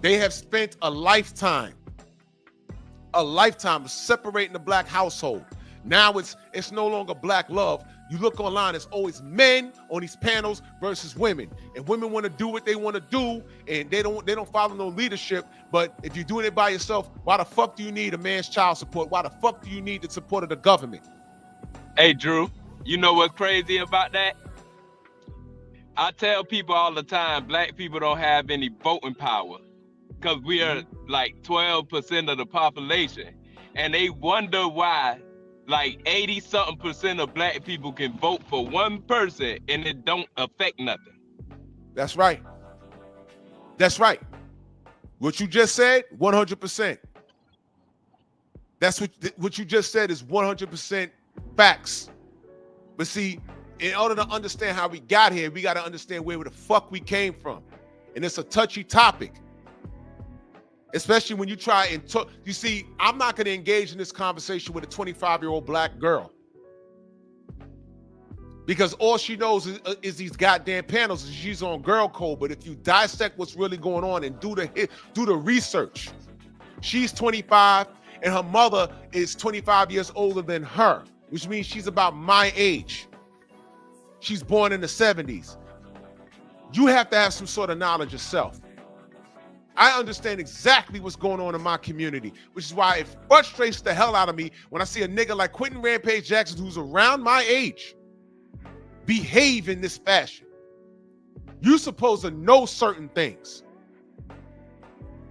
They have spent a lifetime separating the black household. Now it's no longer black love. You look online, it's always men on these panels versus women. And women want to do what they want to do, and they don't follow no leadership. But if you're doing it by yourself, why the fuck do you need a man's child support? Why the fuck do you need the support of the government? Hey, Drew, you know what's crazy about that? I tell people all the time, black people don't have any voting power because we are like 12% of the population. And they wonder why like 80-something% of black people can vote for one person and it don't affect nothing. That's right. That's right. What you just said, 100%. That's what you just said is 100% facts. But see, in order to understand how we got here, we got to understand where the fuck we came from. And it's a touchy topic. Especially when you try and talk. You see, I'm not going to engage in this conversation with a 25-year-old black girl. Because all she knows is these goddamn panels, and she's on girl code. But if you dissect what's really going on and do the research, she's 25 and her mother is 25 years older than her, which means she's about my age. She's born in the 70s. You have to have some sort of knowledge yourself. I understand exactly what's going on in my community, which is why it frustrates the hell out of me when I see a nigga like Quentin Rampage Jackson, who's around my age, behave in this fashion. You're supposed to know certain things.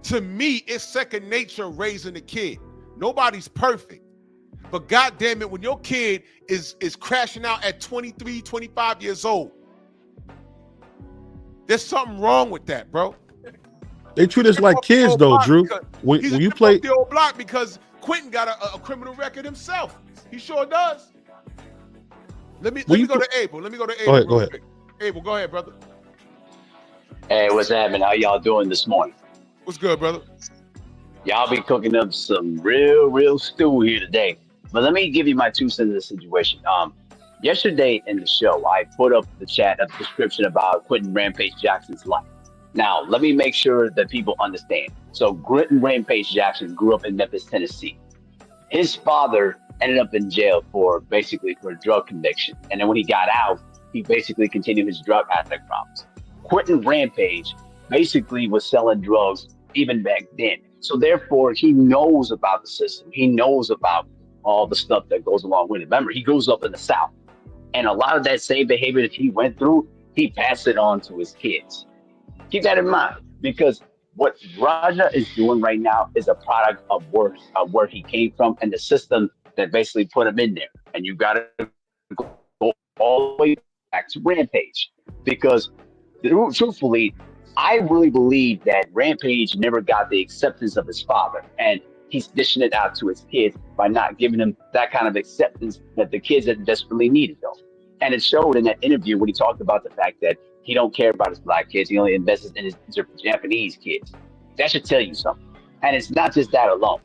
To me, it's second nature raising a kid. Nobody's perfect. But goddamn it, when your kid is crashing out at 23, 25 years old, there's something wrong with that, bro. They treat us like kids, though, Drew. When you play the old block, because Quentin got a criminal record himself. He sure does. Let me go to Abel. Let me go to Abel. Go ahead. Abel, go ahead, brother. Hey, what's happening? How y'all doing this morning? What's good, brother? Y'all be cooking up some real stew here today. But let me give you my 2 cents in the situation. Yesterday in the show, I put up the chat a description about Quentin Rampage Jackson's life. Now, let me make sure that people understand. So, Quentin Rampage Jackson grew up in Memphis, Tennessee. His father ended up in jail for a drug conviction. And then when he got out, he basically continued his drug addict problems. Quentin Rampage basically was selling drugs even back then. So therefore, he knows about the system. He knows about all the stuff that goes along with it. Remember, he grows up in the South. And a lot of that same behavior that he went through, he passed it on to his kids. Keep that in mind, because what Raja is doing right now is a product of where he came from and the system that basically put him in there. And you got to go all the way back to Rampage, because truthfully, I really believe that Rampage never got the acceptance of his father, and he's dishing it out to his kids by not giving them that kind of acceptance that the kids that desperately needed, though. And it showed in that interview when he talked about the fact that he don't care about his black kids; he only invests in his Japanese kids. That should tell you something. And it's not just that alone.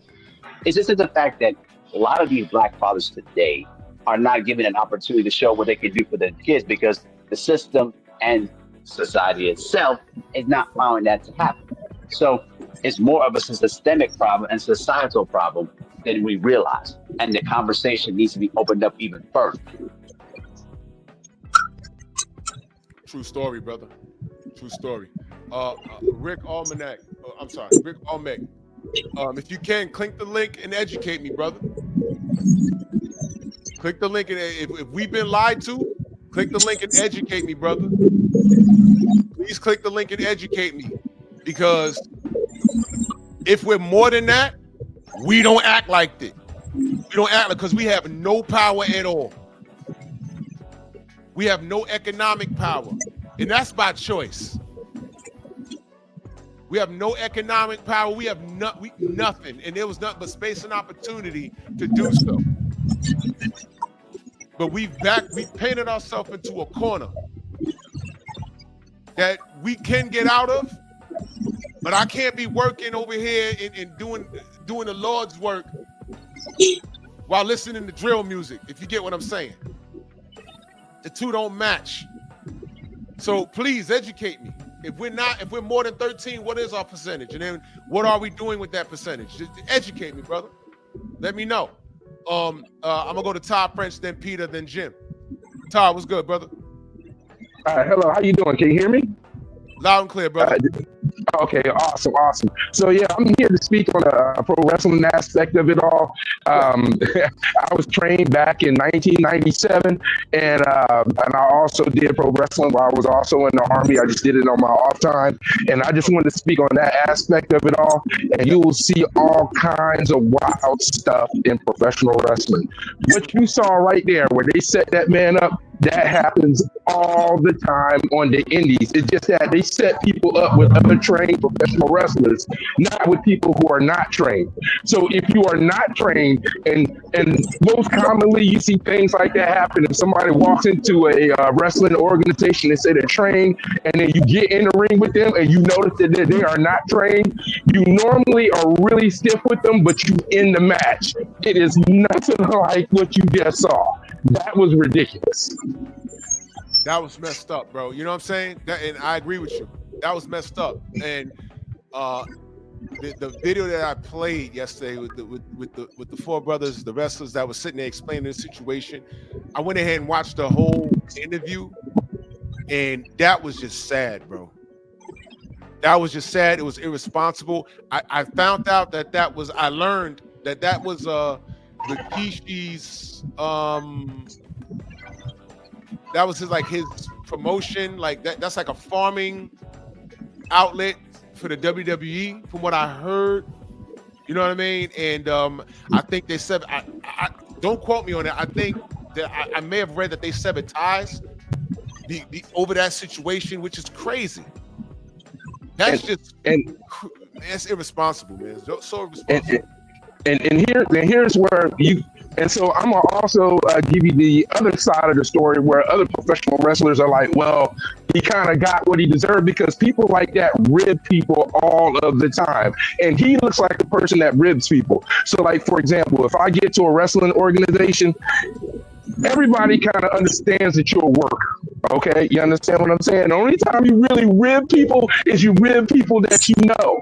It's just the fact that a lot of these black fathers today are not given an opportunity to show what they can do for their kids because the system and society itself is not allowing that to happen. So it's more of a systemic problem and societal problem than we realize. And the conversation needs to be opened up even further. True story, brother. True story. Rick Almanac. Rick Almec. If you can, click the link and educate me, brother. Click the link, and if we've been lied to, click the link and educate me, brother. Please click the link and educate me, because if we're more than that, we don't act like it. We don't act like, because we have no power at all. We have no economic power, and that's by choice. We have no economic power. We have nothing, and there was nothing but space and opportunity to do so. But we painted ourselves into a corner that we can get out of. But I can't be working over here and doing the Lord's work while listening to drill music, if you get what I'm saying. The two don't match. So please educate me. If we're more than 13, what is our percentage? And then what are we doing with that percentage? Just educate me, brother. Let me know. I'm gonna go to Todd French, then Peter, then Jim. Todd, what's good, brother? Hello, how you doing? Can you hear me? Loud and clear, brother. Okay, awesome. So yeah, I'm here to speak on the pro wrestling aspect of it all. I was trained back in 1997, and I also did pro wrestling while I was also in the Army. I just did it on my off time, and I just wanted to speak on that aspect of it all. And you will see all kinds of wild stuff in professional wrestling. What you saw right there, where they set that man up, that happens all the time on the indies. It's just that they set people up with other trained professional wrestlers, not with people who are not trained. So if you are not trained, and most commonly you see things like that happen, if somebody walks into a wrestling organization and say they're trained, and then you get in the ring with them and you notice that they are not trained, you normally are really stiff with them, but you end the match. It is nothing like what you just saw. That was ridiculous. That was messed up, bro. You know what I'm saying? And I agree with you. That was messed up. And the video that I played yesterday with the four brothers, the wrestlers that was sitting there explaining the situation, I went ahead and watched the whole interview, and that was just sad, bro. That was just sad. It was irresponsible. I found out I learned that was Rikishi's that was his promotion, like that's like a farming outlet for the WWE, from what I heard. You know what I mean? And I think they said, I don't quote me on that. I think that I may have read that they severed ties over that situation, which is crazy. That's that's irresponsible, man. So irresponsible. And here's where you. And so I'm gonna also give you the other side of the story, where other professional wrestlers are like, well, he kind of got what he deserved, because people like that rib people all of the time. And he looks like a person that ribs people. So like, for example, if I get to a wrestling organization, everybody kind of understands that you're a worker. Okay, you understand what I'm saying? The only time you really rib people is you rib people that you know.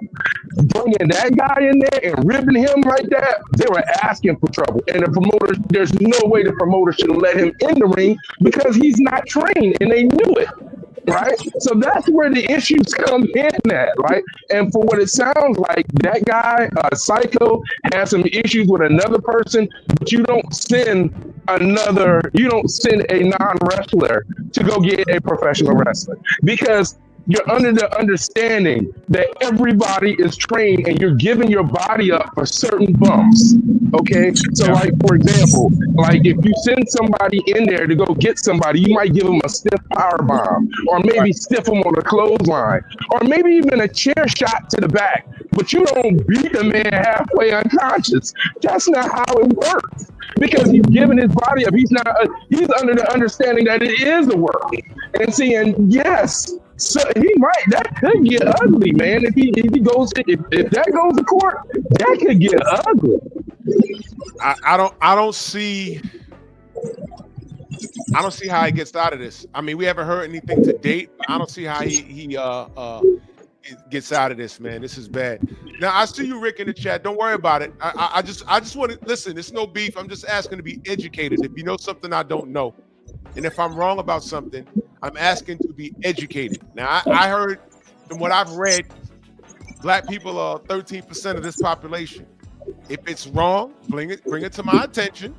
Bringing that guy in there and ribbing him like that, they were asking for trouble. And the promoter, there's no way the promoter should have let him in the ring, because he's not trained, and they knew it. Right? So that's where the issues come in at, right? And for what it sounds like, that guy, Psycho, has some issues with another person, but you don't send a non-wrestler to go get a professional wrestler, because you're under the understanding that everybody is trained and you're giving your body up for certain bumps. Okay, so like for example, like if you send somebody in there to go get somebody, you might give them a stiff power bomb, or maybe stiff them on a clothesline, or maybe even a chair shot to the back. But you don't beat the man halfway unconscious. That's not how it works. Because he's giving his body up. He's not. He's under the understanding that it is a work. And seeing, yes, so he might. That could get ugly, man. If he goes, if that goes to court, that could get ugly. I don't see how he gets out of this. I mean, we haven't heard anything to date. I don't see how he gets out of this, man. This is bad. Now I see you, Rick, in the chat. Don't worry about it. I just want to listen. It's no beef. I'm just asking to be educated. If you know something I don't know, and if I'm wrong about something, I'm asking to be educated. Now I heard from what I've read, black people are 13% of this population. If it's wrong, bring it to my attention.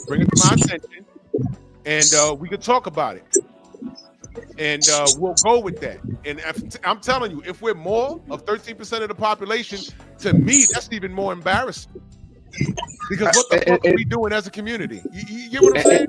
Bring it to my attention, and we can talk about it. And we'll go with that. And I'm telling you, if we're more of 13% of the population, to me, that's even more embarrassing. Because what the fuck are we doing as a community? You get what I'm saying?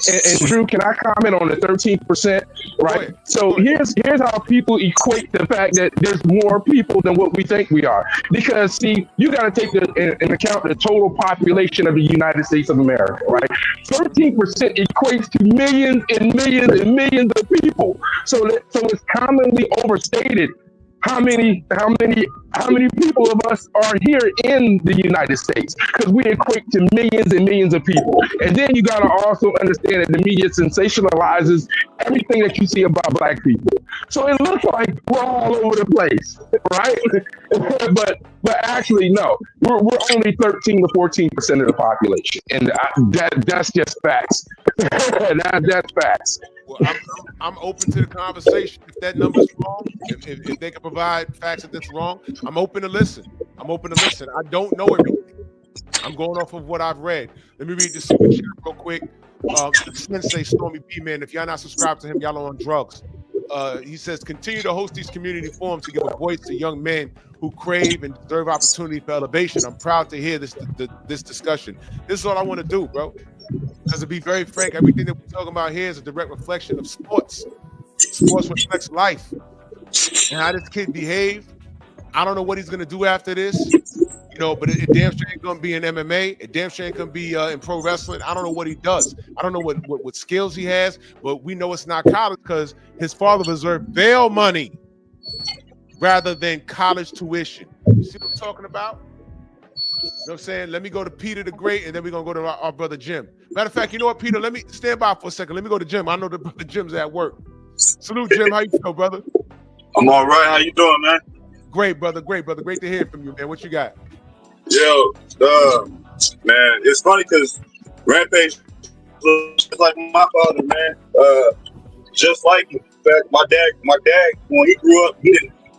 And Drew, can I comment on the 13%? Right. So here's how people equate the fact that there's more people than what we think we are. Because see, you got to take in account the total population of the United States of America, right? 13% equates to millions and millions and millions of people. So it's commonly overstated how many people of us are here in the United States, because we equate to millions and millions of people. And then you got to also understand that the media sensationalizes everything that you see about black people. So it looks like we're all over the place, right? but actually, no, we're only 13 to 14% of the population, and that's just facts. That's facts. Well, I'm open to the conversation. If that number's wrong, if they can provide facts that that's wrong, I'm open to listen. I don't know everything. I'm going off of what I've read. Let me read this super chat real quick. Sensei Stormy B, man, if y'all not subscribed to him, y'all are on drugs. He says, continue to host these community forums to give a voice to young men who crave and deserve opportunity for elevation. I'm proud to hear this discussion. This is all I want to do, bro. Because to be very frank, everything that we're talking about here is a direct reflection of sports. Sports reflects life. And how this kid behaved, I don't know what he's going to do after this, but it damn sure ain't going to be in MMA. It damn sure ain't going to be in pro wrestling. I don't know what he does. I don't know what skills he has, but we know it's not college because his father reserved bail money rather than college tuition. You see what I'm talking about? You know what I'm saying? Let me go to Peter the Great, and then we're going to go to our brother Jim. Matter of fact, you know what, Peter? Let me stand by for a second. Let me go to Jim. I know the brother Jim's at work. Salute, Jim. How you feel, brother? I'm all right. How you doing, man? Great, brother. Great to hear from you, man. What you got? Yo, man, it's funny because Rampage looks like my father, man. Just like him. In fact, my dad, when he grew up, he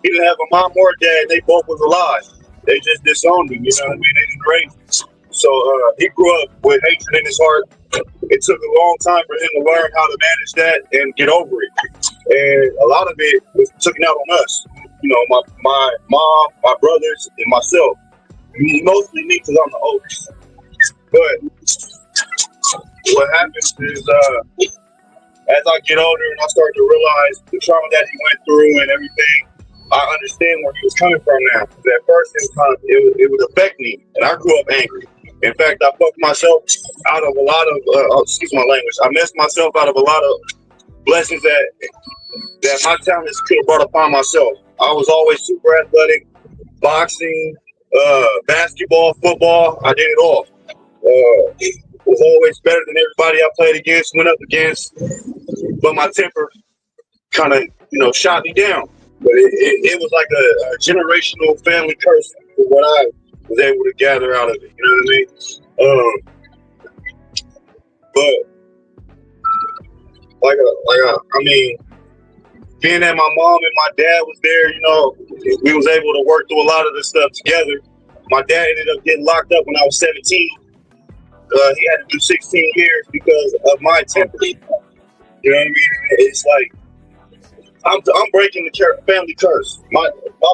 didn't have a mom or a dad. They both was alive. They just disowned him, you know what I mean? They didn't raise him. So he grew up with hatred in his heart. It took a long time for him to learn how to manage that and get over it. And a lot of it was taken out on us. My mom, my brothers, and myself. Mostly me because I'm the oldest. But what happens is as I get older and I start to realize the trauma that he went through and everything, I understand where he was coming from now. At first, it would affect me, and I grew up angry. In fact, I fucked myself out of a lot of, excuse my language, I messed myself out of a lot of blessings that my talents could have brought upon myself. I was always super athletic, boxing, basketball, football, I did it all. Was always better than everybody I played against, went up against, but my temper kind of, shot me down. But it was like a generational family curse for what I was able to gather out of it. You know what I mean? But being that my mom and my dad was there, we was able to work through a lot of this stuff together. My dad ended up getting locked up when I was 17. He had to do 16 years because of my temper. You know what I mean? It's like I'm breaking the family curse. My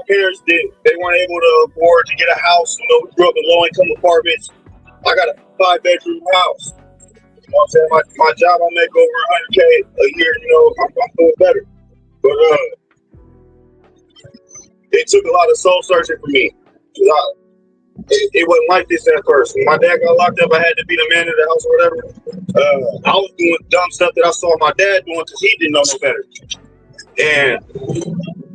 parents they weren't able to afford to get a house. You know, we grew up in low income apartments. I got a 5-bedroom house. You know what I'm saying? My job, I make over 100K a year. You know, I'm doing better. But it took a lot of soul searching for me. It wasn't like this at first. When my dad got locked up, I had to be the man of the house or whatever. I was doing dumb stuff that I saw my dad doing because he didn't know no better. And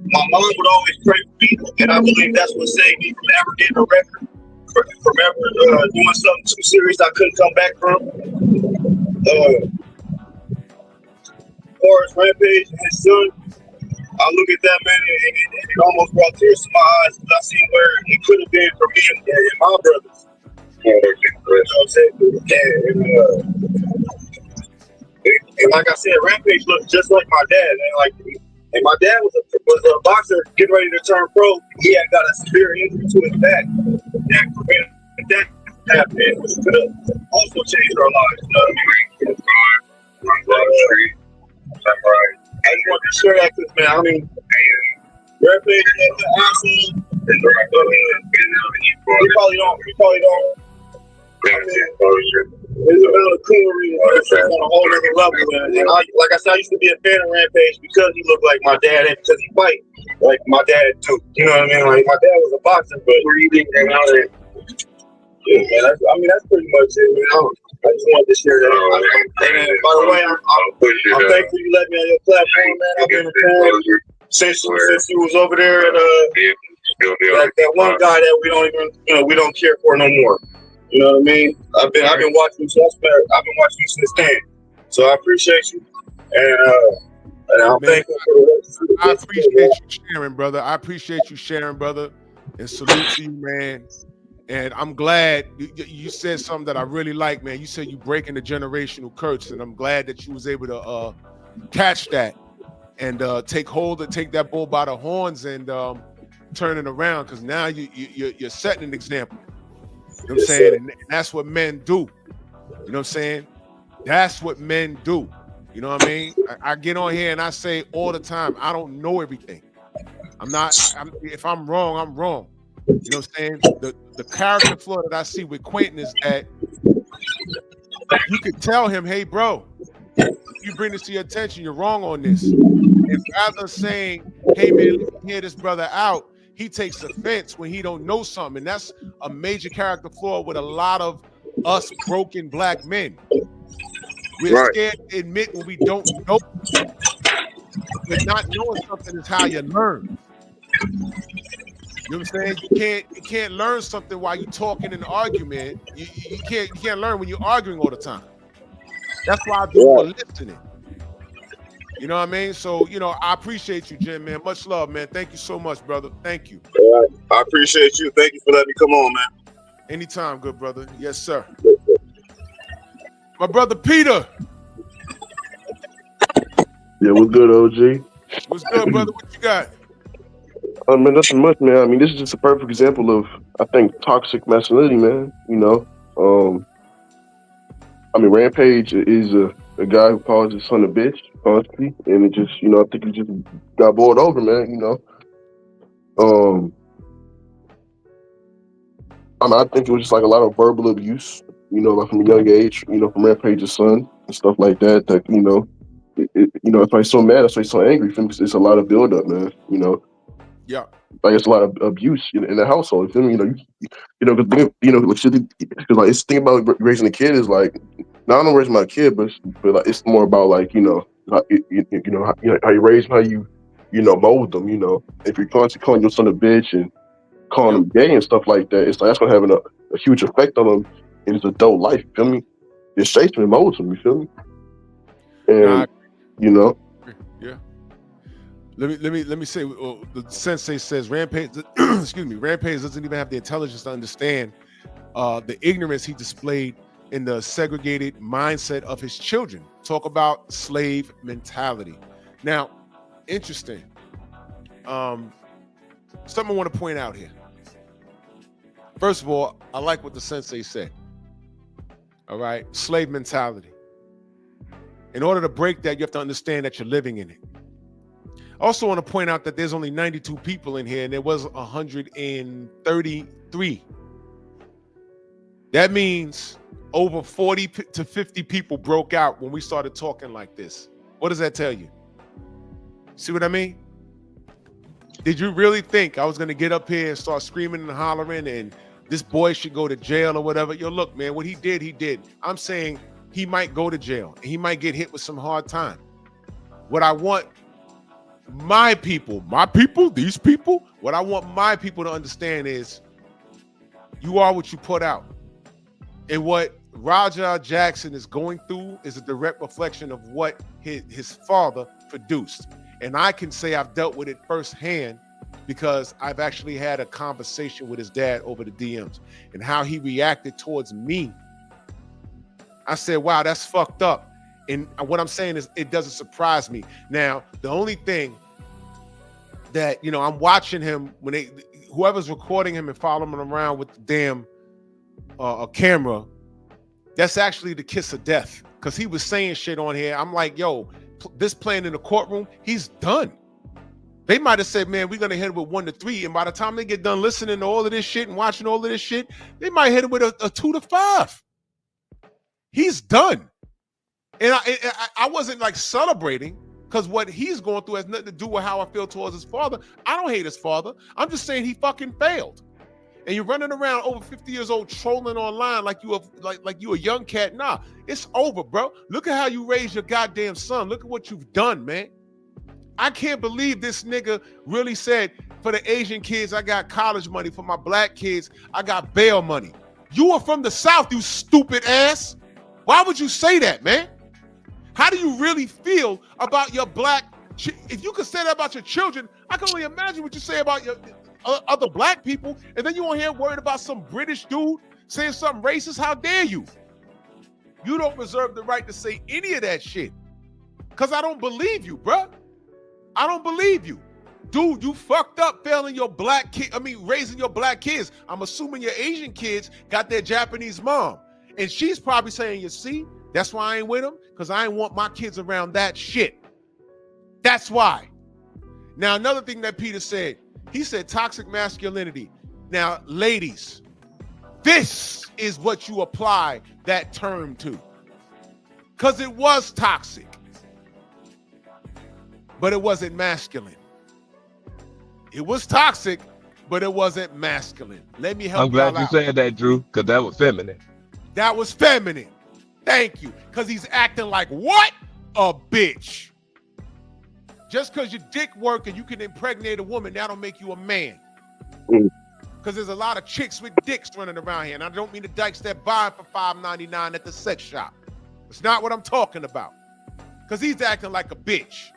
my mom would always pray for me, and I believe that's what saved me from ever getting a record, from ever doing something too serious I couldn't come back from. As far as Rampage and his son, I look at that man and it almost brought tears to my eyes because I seen where it could have been for me and my brothers. You know what I'm saying? And like I said, Rampage looks just like my dad. And my dad was a boxer getting ready to turn pro. He had got a severe injury to his back that prevented that happening, which could have also changed our lives. You know what I mean? I just want to share that because, man, I mean, Rampage is an asshole. We probably don't. It's about a coolery on a whole other level. And like I said, I used to be a fan of Rampage because he looked like my dad and because he fight like my dad too. You know what I mean? Like my dad was a boxer, but yeah, man. That's pretty much it, man. I just wanted to share that. And by the way, I'm thankful you let me on your platform, man. I've been a fan since you was over there at that one guy that we don't care for no more. You know what I mean? I've been watching you since then. So I appreciate you, and I'm thankful for the I appreciate you sharing, brother. And salute to you, man. And I'm glad you said something that I really like, man. You said you breaking the generational curse, and I'm glad that you was able to catch that and take that bull by the horns and turn it around, because now you're setting an example. You know what I'm saying? And that's what men do. You know what I'm saying? That's what men do. You know what I mean? I get on here and I say all the time, I don't know everything. If I'm wrong, I'm wrong. You know what I'm saying? The character flaw that I see with Quentin is that you could tell him, hey, bro, you bring this to your attention, you're wrong on this. And rather saying, hey, man, let me hear this brother out, he takes offense when he don't know something. And that's a major character flaw with a lot of us broken black men. We're scared to admit when we don't know. But not knowing something is how you learn. You know what I'm saying? You can't learn something while you're talking in an argument. You can't learn when you're arguing all the time. That's why I do more listening. You know what I mean? So, I appreciate you, Jim, man. Much love, man. Thank you so much, brother. Thank you. I appreciate you. Thank you for letting me come on, man. Anytime, good brother. Yes, sir. My brother Peter. Yeah, what's good, OG? What's good, brother? What you got? Man, nothing much, man. I mean, this is just a perfect example of, I think, toxic masculinity, man. Rampage is a guy who calls his son a bitch, honestly, and it just, I think he just got boiled over, man. I think it was just like a lot of verbal abuse, like from a young age, from Rampage's son and stuff like that. That that's why he's so mad. That's why he's so angry. Because it's a lot of buildup, man. Yeah. Like it's a lot of abuse in the household. You feel me? Because like it's the thing about raising a kid is like, not only raising my kid, but like it's more about like how you raise them, how you mold them. If you're constantly calling your son a bitch and calling him gay and stuff like that, it's like that's gonna have a huge effect on him in his adult life. You feel me? It shapes him and molds him. You feel me? And yeah. Let me say, the sensei says Rampage. Rampage doesn't even have the intelligence to understand the ignorance he displayed in the segregated mindset of his children. Talk about slave mentality. Now, interesting. Something I want to point out here. First of all, I like what the sensei said. All right, slave mentality. In order to break that, you have to understand that you're living in it. Also want to point out that there's only 92 people in here and there was 133. That means over 40 to 50 people broke out when we started talking like this. What does that tell you? See what I mean? Did you really think I was going to get up here and start screaming and hollering and this boy should go to jail or whatever? Yo, look, man, what he did, he did. I'm saying he might go to jail and he might get hit with some hard time. What I want my people, these people, what I want my people to understand is you are what you put out. And what Roger Jackson is going through is a direct reflection of what his father produced. And I can say I've dealt with it firsthand because I've actually had a conversation with his dad over the DMs and how he reacted towards me. I said, wow, that's fucked up. And what I'm saying is it doesn't surprise me. Now, the only thing that, you know, I'm watching him when whoever's recording him and following him around with the damn camera, that's actually the kiss of death because he was saying shit on here. I'm like, yo, this playing in the courtroom, he's done. They might have said, man, we're going to hit him with 1 to 3. And by the time they get done listening to all of this shit and watching all of this shit, they might hit him with a 2 to 5. He's done. And I wasn't like celebrating because what he's going through has nothing to do with how I feel towards his father. I don't hate his father. I'm just saying he fucking failed. And you're running around over 50 years old trolling online like you a young cat. Nah, it's over, bro. Look at how you raised your goddamn son. Look at what you've done, man. I can't believe this nigga really said, for the Asian kids, I got college money. For my black kids, I got bail money. You are from the South, you stupid ass. Why would you say that, man? How do you really feel about your black? If you could say that about your children, I can only imagine what you say about your other black people. And then you on here worried about some British dude saying something racist. How dare you? You don't reserve the right to say any of that shit. Because I don't believe you, bruh. I don't believe you. Dude, you fucked up failing your raising your black kids. I'm assuming your Asian kids got their Japanese mom. And she's probably saying, you see, that's why I ain't with them, because I ain't want my kids around that shit. That's why. Now, another thing that Peter said, he said toxic masculinity. Now, ladies, this is what you apply that term to. Because it was toxic. But it wasn't masculine. It was toxic, but it wasn't masculine. Let me help you out. I'm glad you said that, Drew, because that was feminine. That was feminine. Thank you. Because he's acting like what? A bitch. Just because your dick work and you can impregnate a woman, that'll make you a man. Because there's a lot of chicks with dicks running around here. And I don't mean the dykes that buy for $5.99 at the sex shop. It's not what I'm talking about. Because he's acting like a bitch.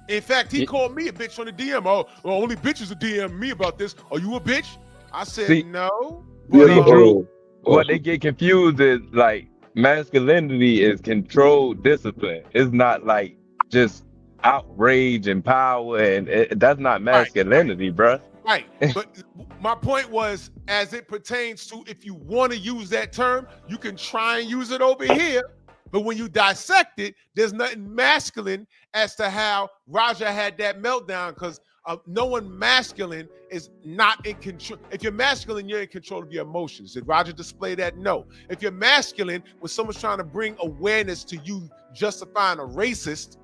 In fact, he called me a bitch on the DM. Oh, well, only bitches are DM me about this. Are you a bitch? I said, no. But, Drew, what they get confused is like masculinity is controlled discipline. It's not like just outrage and power, and that's not masculinity, bruh. Right. But my point was, as it pertains to if you want to use that term, you can try and use it over here. But when you dissect it, there's nothing masculine as to how Raja had that meltdown, because no one masculine is not in control. If you're masculine, you're in control of your emotions. Did Raja display that? No. If you're masculine, when someone's trying to bring awareness to you justifying a racist,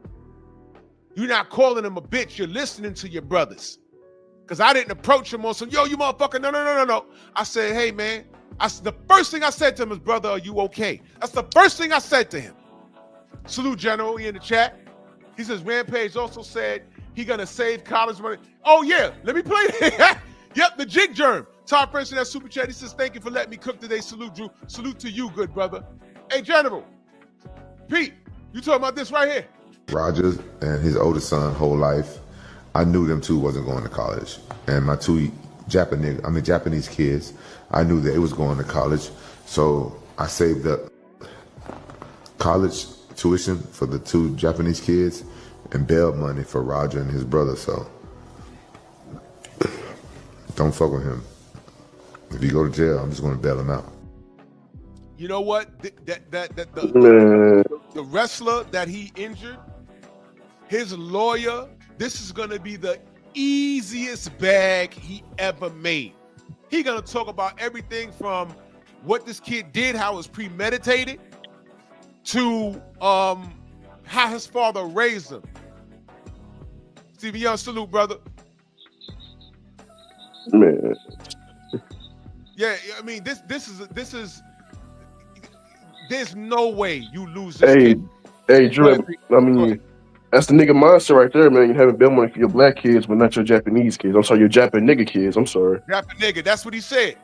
you're not calling them a bitch. You're listening to your brothers. Because I didn't approach him on some, yo, you motherfucker, no. I said, hey, man. The first thing I said to him is, brother, are you okay? That's the first thing I said to him. Salute, General, he in the chat. He says, Rampage also said he gonna save college money. Oh, yeah, let me play that. Yep, the jig germ. Todd Prince in that super chat, he says, thank you for letting me cook today. Salute, Drew. Salute to you, good brother. Hey, General. Pete, you talking about this right here? Rogers and his oldest son, whole life, I knew them two wasn't going to college. And my two Japanese kids, I knew that it was going to college. So I saved up college tuition for the two Japanese kids and bail money for Roger and his brother. So don't fuck with him. If you go to jail, I'm just going to bail him out. You know what? The wrestler that he injured, his lawyer this is gonna be the easiest bag he ever made. He gonna talk about everything from what this kid did, how it was premeditated, to how his father raised him. Stevie Young, salute, brother. Man. Yeah, I mean, this is. There's no way you lose this kid. Hey, Drew. I mean, that's the nigga mindset right there, man. You haven't been one for your black kids, but not your Japanese kids. I'm sorry, your Japanese nigga kids. I'm sorry. Japanese nigga. That's what he said.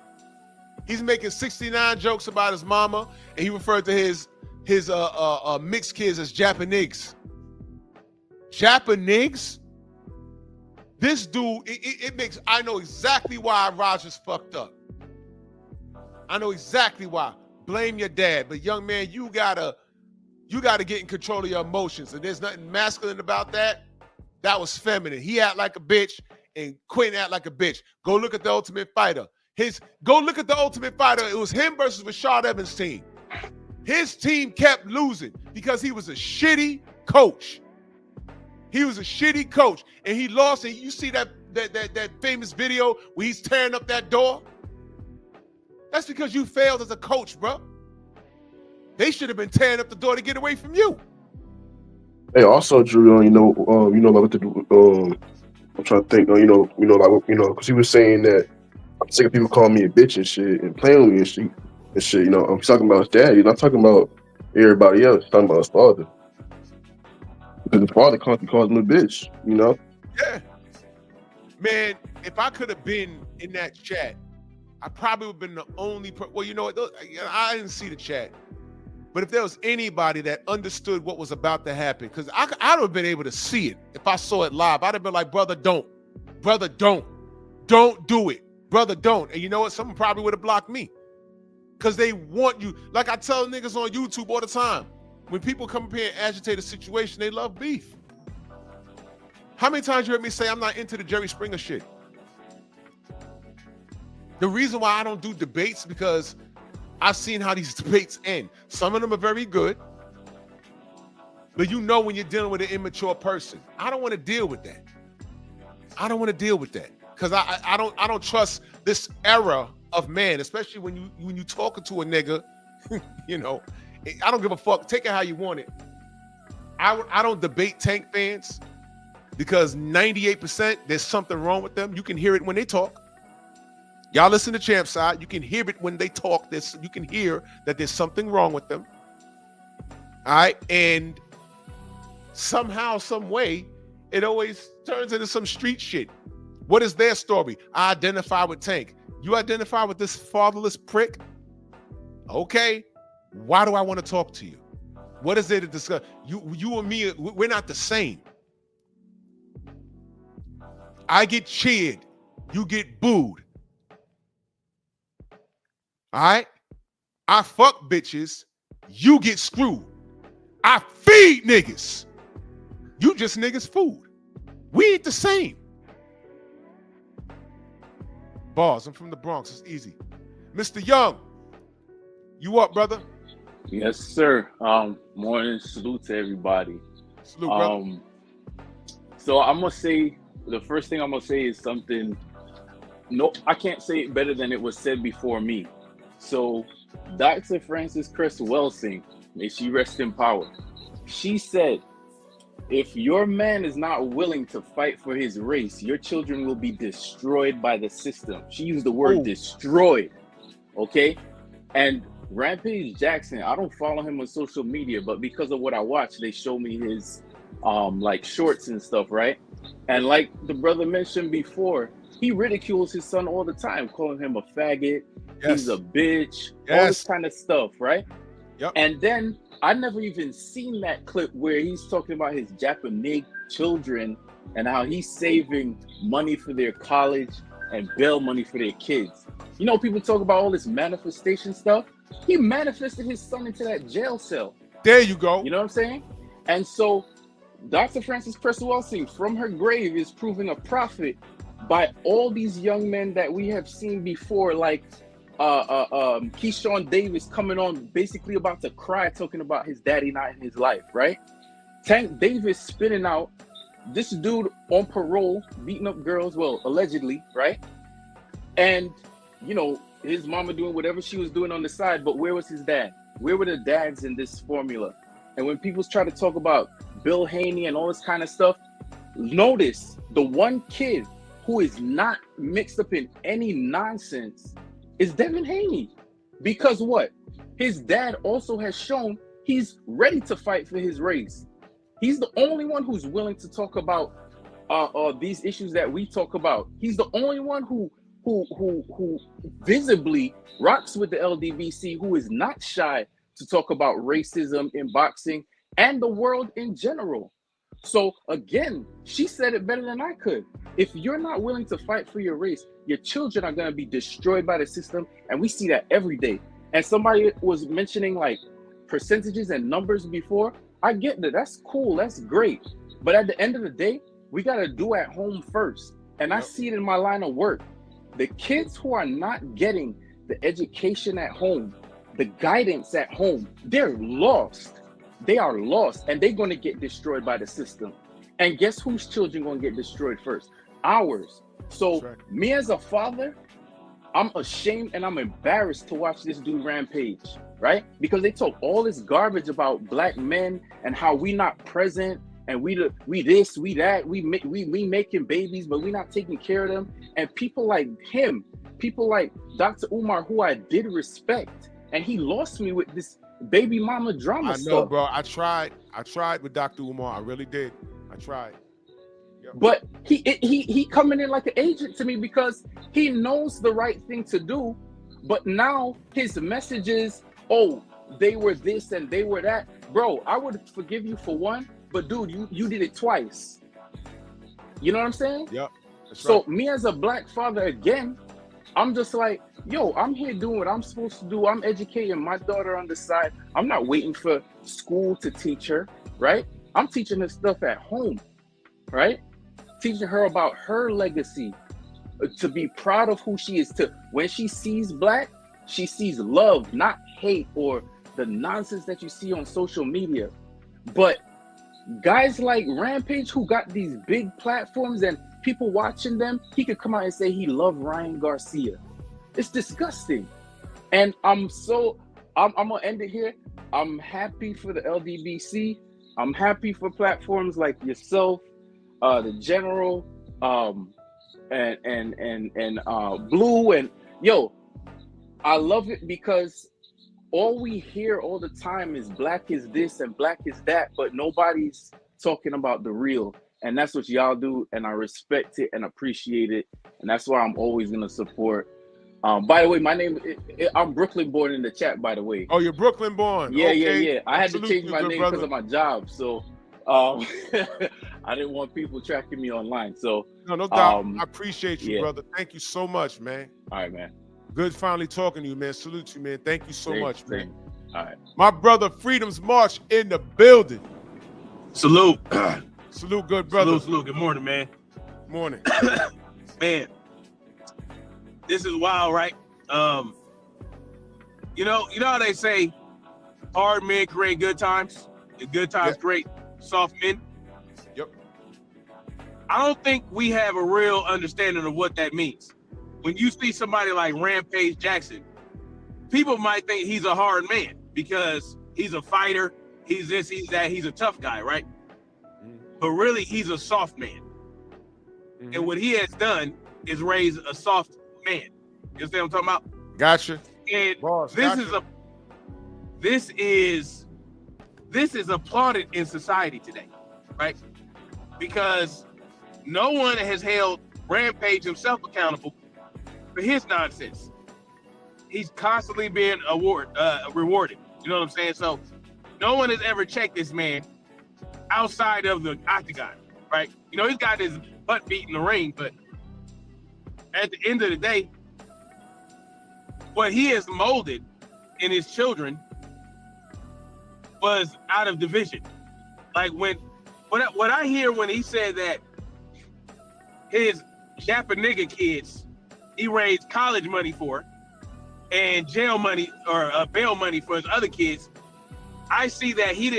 He's making 69 jokes about his mama, and he referred to his mixed kids as Japanese. Japanese? This dude, it makes. I know exactly why Rogers fucked up. I know exactly why. Blame your dad, but young man, you gotta get in control of your emotions, and there's nothing masculine about that. That was feminine. He act like a bitch, and Quentin act like a bitch. Go look at the Ultimate Fighter. Go look at the Ultimate Fighter. It was him versus Rashad Evans' team. His team kept losing because he was a shitty coach. He was a shitty coach, and he lost. And you see that famous video where he's tearing up that door? That's because you failed as a coach, bro. They should have been tearing up the door to get away from you. Hey, also, Drew, like I'm trying to think, because he was saying that I'm sick of people calling me a bitch and shit and playing with me and shit. You know, I'm talking about his dad. He's not talking about everybody else. He's talking about his father. Because his father constantly calls him a bitch. You know. Yeah. Man, if I could have been in that chat, I probably would have been the only well, you know what? I didn't see the chat. But if there was anybody that understood what was about to happen, because I'd have been able to see it if I saw it live. I'd have been like, brother, don't. Brother, don't. Don't do it. Brother, don't. And you know what? Someone probably would have blocked me. Because they want you. Like I tell niggas on YouTube all the time, when people come up here and agitate a situation, they love beef. How many times you heard me say I'm not into the Jerry Springer shit? The reason why I don't do debates because I've seen how these debates end. Some of them are very good, but you know when you're dealing with an immature person. I don't want to deal with that. I don't want to deal with that because I don't trust this era of man, especially when you talking to a nigga. You know, I don't give a fuck. Take it how you want it. I don't debate Tank fans because 98% there's something wrong with them. You can hear it when they talk. Y'all listen to Champ Side. You can hear it when they talk. You can hear that there's something wrong with them. All right. And somehow, some way, it always turns into some street shit. What is their story? I identify with Tank. You identify with this fatherless prick? Okay. Why do I want to talk to you? What is there to discuss? You and me, we're not the same. I get cheered. You get booed. All right? I fuck bitches. You get screwed. I feed niggas. You just niggas food. We ain't the same. Bars, I'm from the Bronx. It's easy. Mr. Young, you up, brother? Yes, sir. Morning salute to everybody. Salute, brother. So I'm gonna say the first thing I'm gonna say is something. No, I can't say it better than it was said before me. So, Dr. Frances Cress Welsing, may she rest in power. She said, if your man is not willing to fight for his race, your children will be destroyed by the system. She used the word destroyed. Okay? And Rampage Jackson, I don't follow him on social media, but because of what I watch, they show me his like shorts and stuff, right? And like the brother mentioned before, he ridicules his son all the time, calling him a faggot. Yes. He's a bitch, all this kind of stuff, right? Yep. And then I never even seen that clip where he's talking about his Japanese children and how he's saving money for their college and bail money for their kids. You know, people talk about all this manifestation stuff. He manifested his son into that jail cell. There you go. You know what I'm saying? And so Dr. Frances Cress Welsing from her grave is proving a prophet by all these young men that we have seen before, like Keyshawn Davis coming on basically about to cry, talking about his daddy not in his life, right? Tank Davis spitting out this dude on parole beating up girls, well, allegedly, right? And, you know, his mama doing whatever she was doing on the side, but where was his dad? Where were the dads in this formula? And when people try to talk about Bill Haney and all this kind of stuff, notice the one kid who is not mixed up in any nonsense is Devin Haney. Because what? His dad also has shown he's ready to fight for his race. He's the only one who's willing to talk about these issues that we talk about. He's the only one who visibly rocks with the LDBC, who is not shy to talk about racism in boxing and the world in general. So again, she said it better than I could. If you're not willing to fight for your race, your children are going to be destroyed by the system. And we see that every day. And somebody was mentioning like percentages and numbers before. I get that. That's cool. That's great. But at the end of the day, we got to do at home first. And I see it in my line of work. The kids who are not getting the education at home, the guidance at home, they're lost. They are lost, and they're going to get destroyed by the system. And guess whose children going to get destroyed first? Ours. So me as a father, I'm ashamed and I'm embarrassed to watch this dude Rampage, right? Because they talk all this garbage about black men and how we not present and we this, we that, we making babies, but we not taking care of them. And people like him, people like Dr. Umar, who I did respect, and he lost me with this baby mama drama stuff. I know, bro. I tried with Dr. Umar. I really did. I tried. Yep. But he coming in like an agent to me because he knows the right thing to do. But now his message is, oh, they were this and they were that. Bro, I would forgive you for one, but dude, you did it twice. You know what I'm saying? Yep. So me as a black father, again, I'm just like, yo, I'm here doing what I'm supposed to do. I'm educating my daughter on the side. I'm not waiting for school to teach her, right? I'm teaching her stuff at home, right? Teaching her about her legacy, to be proud of who she is. To when she sees black, she sees love, not hate or the nonsense that you see on social media. But guys like Rampage, who got these big platforms and people watching them, he could come out and say he loved Ryan Garcia. It's disgusting. And I'm gonna end it here. I'm happy for the LDBC. I'm happy for platforms like yourself, the General, and Blue, and yo, I love it because all we hear all the time is black is this and black is that, but nobody's talking about the real. And that's what y'all do, and I respect it and appreciate it, and that's why I'm always gonna support. By the way, my name, I'm Brooklyn born in the chat, by the way. Oh, you're Brooklyn born. Yeah, okay. yeah. I had to change my name brother. because of my job, so I didn't want people tracking me online. So no doubt. I appreciate you, yeah. brother. Thank you so much, man. All right, man. Good finally talking to you, man. Salute you, man. Thank you so much, man. All right. My brother, Freedom's March in the building. Salute. Salute, good brother. Salute. Good morning, man. Morning. Man, this is wild, right? You know how they say hard men create good times, and good times create soft men? Yep. I don't think we have a real understanding of what that means. When you see somebody like Rampage Jackson, people might think he's a hard man because he's a fighter, he's this, he's that, he's a tough guy, right? But really, he's a soft man. And what he has done is raise a soft man. You understand what I'm talking about? Gotcha. And Boss, this is applauded in society today, right? Because no one has held Rampage himself accountable for his nonsense. He's constantly being rewarded. You know what I'm saying? So no one has ever checked this man outside of the octagon, right? You know, he's got his butt beat in the ring, but at the end of the day, what he has molded in his children was out of division. Like what I hear when he said that his Jappa nigga kids, he raised college money for and jail money or bail money for his other kids, I see that he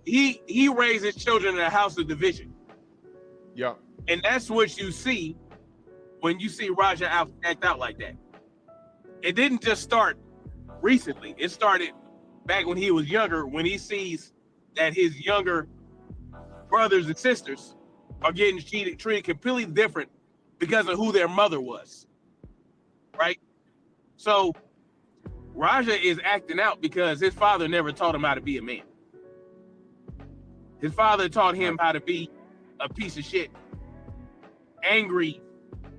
he raises children in a house of division. Yeah. And that's what you see when you see Raja act out like that. It didn't just start recently. It started back when he was younger, when he sees that his younger brothers and sisters are getting treated completely different because of who their mother was. Right? So Raja is acting out because his father never taught him how to be a man. His father taught him how to be a piece of shit, angry,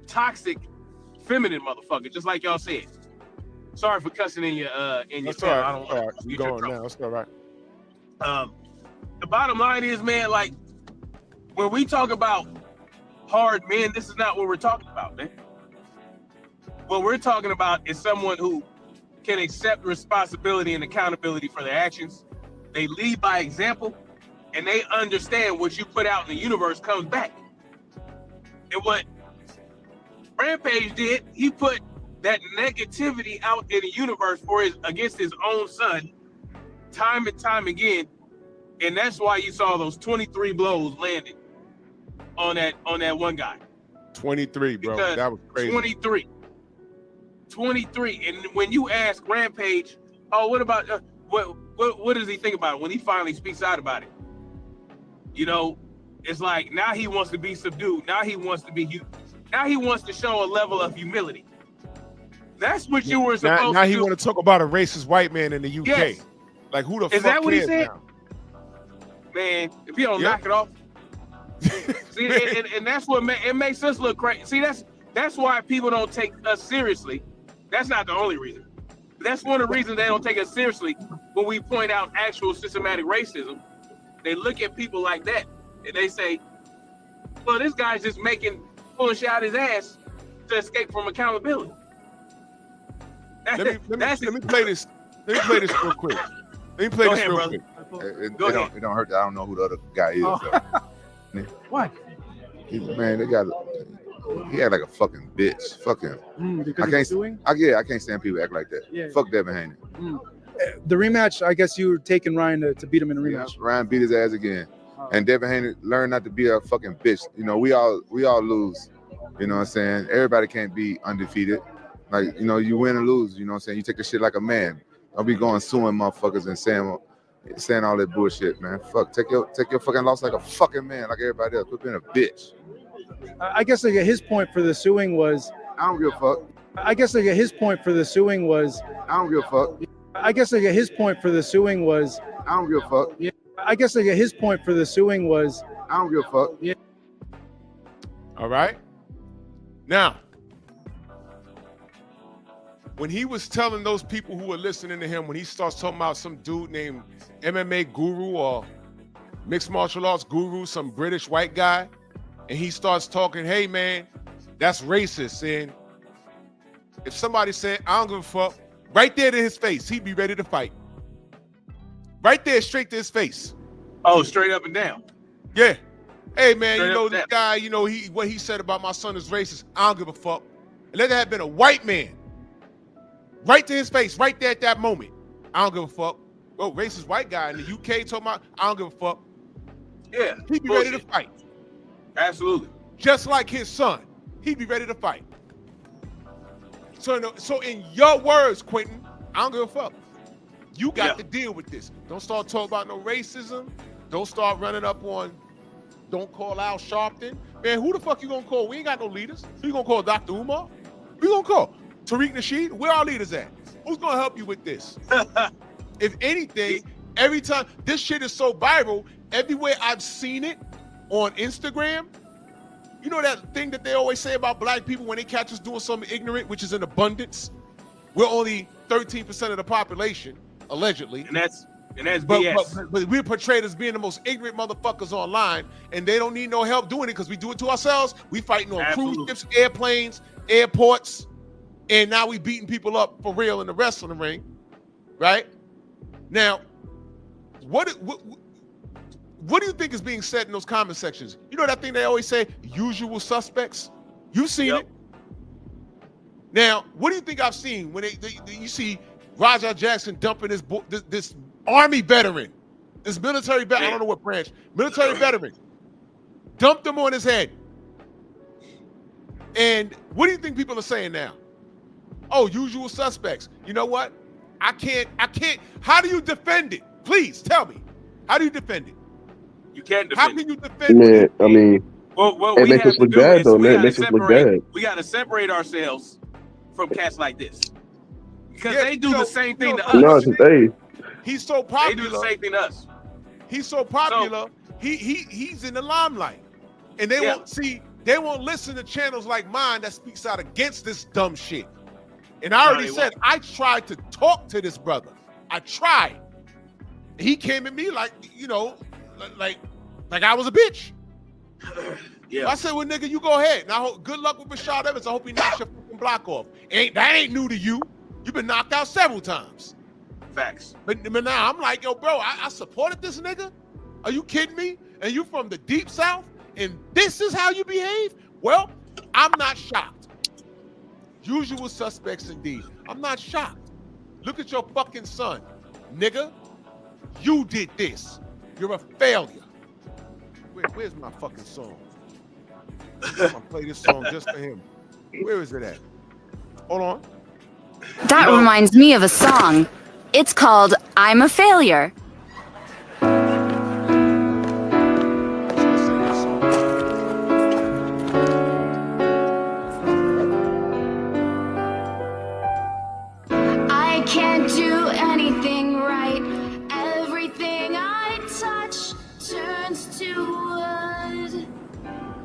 toxic, feminine motherfucker, just like y'all said. Sorry for cussing in your That's chat. all right. I don't want All right. You going now? That's all right. The bottom line is, man, like when we talk about hard men, this is not what we're talking about, man. What we're talking about is someone who can accept responsibility and accountability for their actions. They lead by example, and they understand what you put out in the universe comes back. And what Rampage did, he put that negativity out in the universe against his own son, time and time again, and that's why you saw those 23 blows landed on that one guy. 23, bro. Because that was crazy. 23. And when you ask Rampage, oh, what about what does he think about it when he finally speaks out about it? You know, it's like now he wants to be subdued. Now he wants to show a level of humility. That's what you were supposed to do. Now he want to talk about a racist white man in the UK. Yes. Like who the Is fuck that what he cares said? now? Man, if he don't knock it off. See, and that's what it makes us look crazy. See, that's why people don't take us seriously. That's not the only reason. That's one of the reasons they don't take us seriously when we point out actual systematic racism. They look at people like that and they say, well, this guy's just pulling shit out his ass to escape from accountability. Let me play this. Let me play this real quick. Let me play this real quick. It don't hurt that I don't know who the other guy is. So. Why? Man, he act like a fucking bitch. Fuck him. Because he's suing? I can't stand people act like that. Yeah. Fuck Devin Haney. The rematch, I guess you were taking Ryan to beat him in a rematch. Yeah, Ryan beat his ass again. And Devin Haney learned not to be a fucking bitch. You know, we all lose. You know what I'm saying? Everybody can't be undefeated. Like, you know, you win or lose. You know what I'm saying? You take the shit like a man. Don't be going suing motherfuckers and saying all that bullshit, man. Fuck, take your fucking loss like a fucking man, like everybody else. Quit being a bitch. I guess like his point for the suing was, I don't give a fuck. I guess like his point for the suing was, I don't give a fuck. I guess like his point for the suing was, I don't give a fuck. Yeah. I guess like his point for the suing was, I don't give a fuck. Yeah. All right. Now, when he was telling those people who were listening to him, when he starts talking about some dude named MMA Guru or mixed martial arts guru, some British white guy, and he starts talking, hey man, that's racist. And if somebody said, I don't give a fuck, right there to his face, he'd be ready to fight. Right there, straight to his face. Oh, straight up and down. Yeah. Hey man, Straight you know up this and guy, you know what he said about my son is racist. I don't give a fuck. And let that have been a white man. Right to his face, right there at that moment. I don't give a fuck. Oh, racist white guy in the UK talking about, I don't give a fuck. Yeah. He'd be ready to fight. Absolutely. Just like his son. He'd be ready to fight. So in your words, Quentin, I don't give a fuck. You got to deal with this. Don't start talking about no racism. Don't start running up on, don't call Al Sharpton. Man, who the fuck you gonna call? We ain't got no leaders. Who you gonna call, Dr. Umar? Who you gonna call? Tariq Nasheed? Where our leaders at? Who's gonna help you with this? If anything, every time, this shit is so viral, everywhere I've seen it on Instagram, you know that thing that they always say about black people when they catch us doing something ignorant, which is in abundance? We're only 13% of the population, allegedly. And that's BS. But we're portrayed as being the most ignorant motherfuckers online, and they don't need no help doing it because we do it to ourselves. We fighting on cruise ships, airplanes, airports, and now we beating people up for real in the wrestling ring, right? Now, what do you think is being said in those comment sections? You know that thing they always say, usual suspects? You've seen it. Now, what do you think I've seen when you see Raja Jackson dumping this army veteran This military veteran, I don't know what branch, military veteran, dumped him on his head. And what do you think people are saying now? Oh, usual suspects. You know what? I can't. How do you defend it? Please tell me. How do you defend it? You can't How defend can it. you defend it? Man, I mean, What it we makes have us to look do bad is though. we Man, it gotta makes us look separate. bad. We gotta separate ourselves from cats like this because Yeah, they do the same thing to No, us. it's just, hey, He's so They do the popular. same thing to us. He's so popular. He's in the limelight, and they Yeah. won't see. They won't listen to channels like mine that speaks out against this dumb shit. And I No, already they said I tried to talk to this brother. I tried. He came at me like, you know, like I was a bitch. Yeah. I said, well, nigga, you go ahead. Now, good luck with Rashad Evans. I hope he knocks your fucking block off. That ain't new to you. You've been knocked out several times. Facts. But now I'm like, yo, bro, I supported this nigga. Are you kidding me? And you from the deep south, and this is how you behave? Well, I'm not shocked. Usual suspects indeed. I'm not shocked. Look at your fucking son, nigga. You did this. You're a failure. Where's my fucking song? I'm gonna play this song just for him. Where is it at? Hold on. That reminds me of a song. It's called I'm a Failure. I can't do anything right. Everything I touch turns to wood.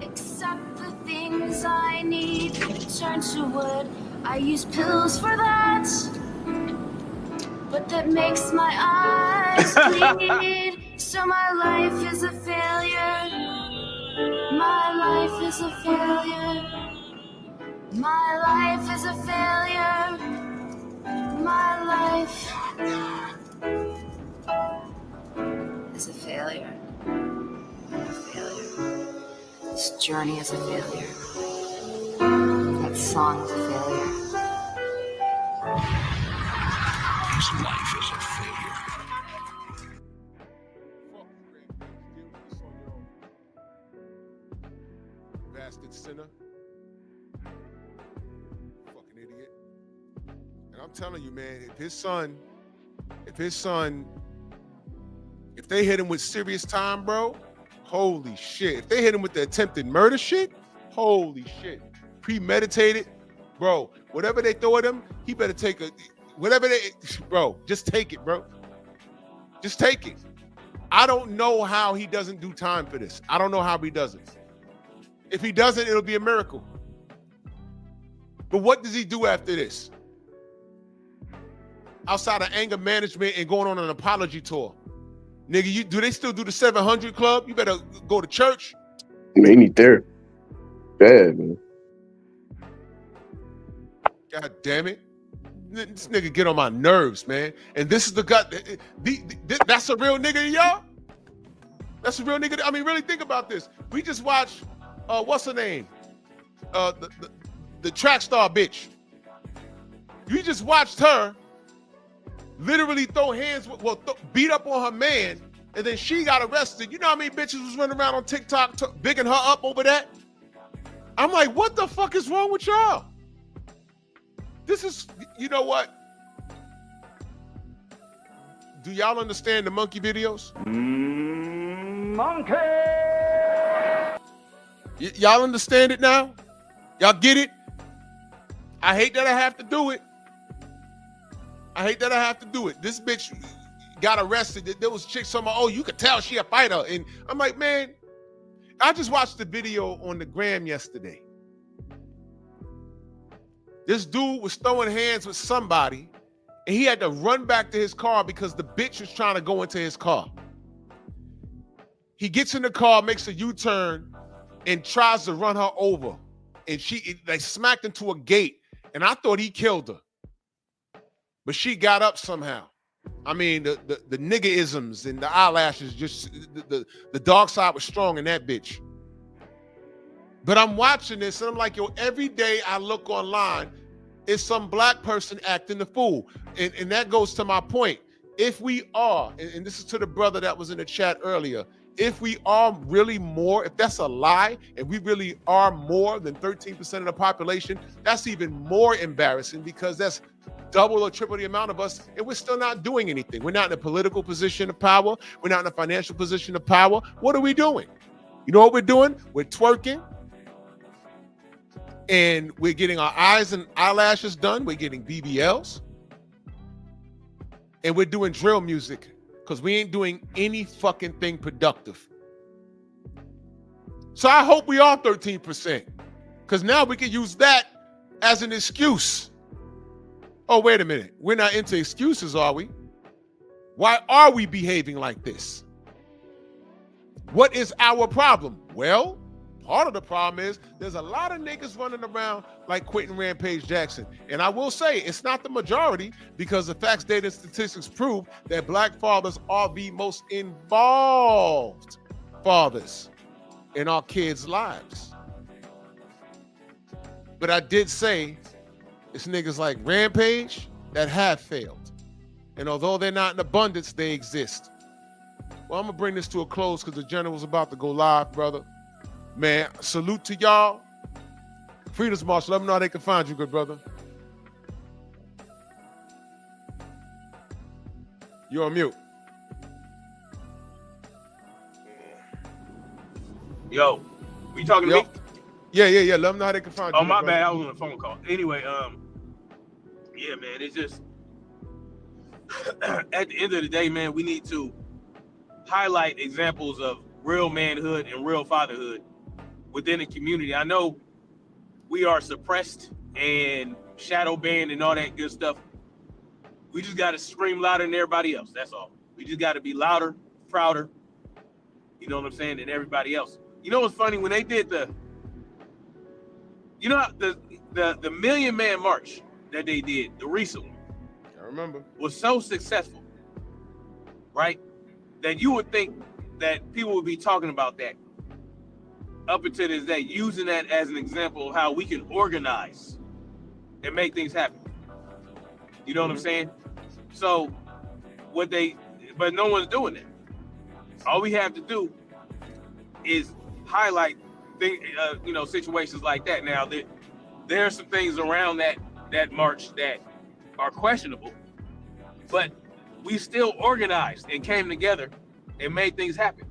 Except the things I need turn to wood. I use pills for that, but that makes my eyes bleed. So my life is a failure. My life is a failure. My life is a failure. My life is a failure. I'm a failure. This journey is a failure. That song is a failure. His life is a failure. Bastard sinner. Fucking idiot. And I'm telling you, man, if they hit him with serious time, bro, holy shit. If they hit him with the attempted murder shit, holy shit. Premeditated, bro, whatever they throw at him, he better take bro, just take it, bro. Just take it. I don't know how he doesn't do time for this. I don't know how he doesn't. If he doesn't, it'll be a miracle. But what does he do after this? Outside of anger management and going on an apology tour. Nigga, do they still do the 700 Club? You better go to church. man, he need therapy. Bad, man. God damn it. This nigga get on my nerves, man. And this is the guy. That's a real nigga, y'all? That's a real nigga. I mean, really think about this. We just watched, what's her name? The track star bitch. You just watched her literally throw hands, beat up on her man, and then she got arrested. You know how many bitches was running around on TikTok bigging her up over that? I'm like, what the fuck is wrong with y'all? This is, you know what? Do y'all understand the monkey videos? Monkey! Y'all understand it now? Y'all get it? I hate that I have to do it. This bitch got arrested. There was chicks talking about, oh, you could tell she a fighter. And I'm like, man, I just watched the video on the gram yesterday. This dude was throwing hands with somebody, and he had to run back to his car because the bitch was trying to go into his car. He gets in the car, makes a U-turn, and tries to run her over. And they smacked into a gate, and I thought he killed her. But she got up somehow. I mean, the nigga-isms and the eyelashes, just the dark side was strong in that bitch. But I'm watching this, and I'm like, yo, every day I look online, it's some black person acting the fool. And that goes to my point. if we are, and this is to the brother that was in the chat earlier, if we are really more, if that's a lie, and we really are more than 13% of the population, that's even more embarrassing because that's double or triple the amount of us, and we're still not doing anything. We're not in a political position of power. We're not in a financial position of power. What are we doing? You know what we're doing? We're twerking, and we're getting our eyes and eyelashes done. We're getting BBLs, and we're doing drill music because we ain't doing any fucking thing productive. So I hope we are 13%, because now we can use that as an excuse. Oh, wait a minute. We're not into excuses, are we? Why are we behaving like this? What is our problem? Well, part of the problem is there's a lot of niggas running around like Quentin Rampage Jackson. And I will say it's not the majority, because the facts, data, and statistics prove that black fathers are the most involved fathers in our kids' lives. But I did say it's niggas like Rampage that have failed. And although they're not in abundance, they exist. Well, I'm going to bring this to a close because the general's about to go live, brother. Man, salute to y'all. Freedom's March, let them know how they can find you, good brother. You're on mute. Yo, you talking to me? Yeah. Let them know how they can find you. Oh, my bad. I was on a phone call. Anyway, yeah, man, it's just at the end of the day, man, we need to highlight examples of real manhood and real fatherhood within the community. I know we are suppressed and shadow banned and all that good stuff. We just got to scream louder than everybody else. That's all. We just got to be louder, prouder, you know what I'm saying, than everybody else. You know what's funny? When they did the Million Man March that they did, the recent one, I remember, was so successful, right? That you would think that people would be talking about that up until this day, using that as an example of how we can organize and make things happen. You know what I'm saying? So but no one's doing that. All we have to do is highlight situations like that. Now, there are some things around that march that are questionable, but we still organized and came together and made things happen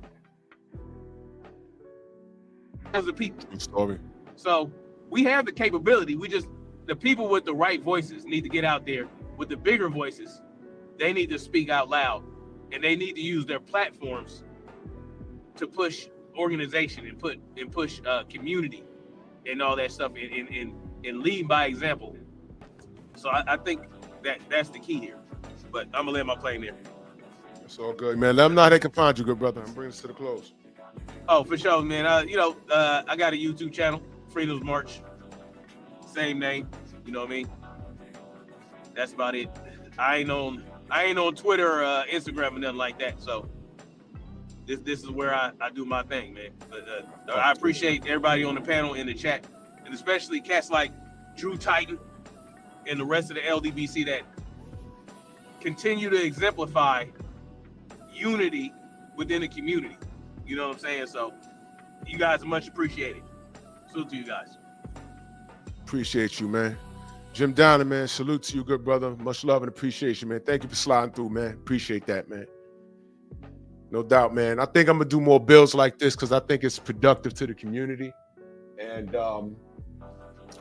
as a people. Story. So we have the capability. The people with the right voices need to get out there with the bigger voices. They need to speak out loud, and they need to use their platforms to push organization and push community and all that stuff and lead by example. So I think that's the key here. But I'm gonna let my plane there. That's all good, man. Let them know how they can find you, good brother. I'm bringing this to the close. Oh, for sure, man. I got a YouTube channel, Freedom's March, same name. You know what I mean? That's about it. I ain't on Twitter or Instagram or nothing like that. So this is where I do my thing, man. But I appreciate everybody on the panel, in the chat, and especially cats like Drew Titan and the rest of the LDBC that continue to exemplify unity within the community. You know what I'm saying? So you guys are much appreciated. Salute to you guys. Appreciate you, man. Jim Downer, man, salute to you, good brother. Much love and appreciation, man. Thank you for sliding through, man. Appreciate that, man. No doubt, man. I think I'm going to do more bills like this because I think it's productive to the community. And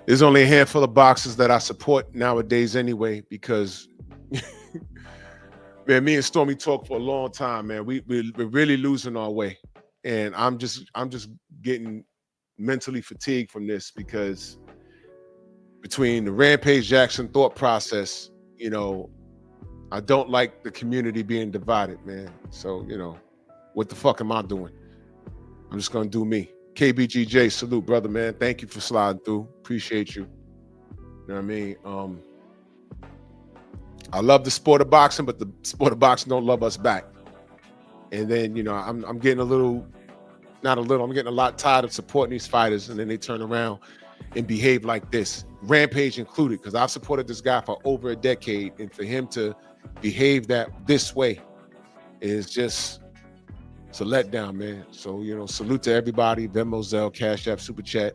there's only a handful of boxes that I support nowadays anyway, because, man, me and Stormy talked for a long time, man. We're really losing our way. And I'm just getting mentally fatigued from this, because between the Rampage Jackson thought process, I don't like the community being divided, man. So, what the fuck am I doing? I'm just going to do me. KBGJ, salute, brother, man. Thank you for sliding through. Appreciate you. You know what I mean? I love the sport of boxing, but the sport of boxing don't love us back. And then, I'm getting I'm getting a lot tired of supporting these fighters, and then they turn around and behave like this. Rampage included, because I've supported this guy for over a decade, and for him to behave this way is just, it's a letdown, man. So, you know, salute to everybody. Venmo, Zelle, Cash App, Super Chat.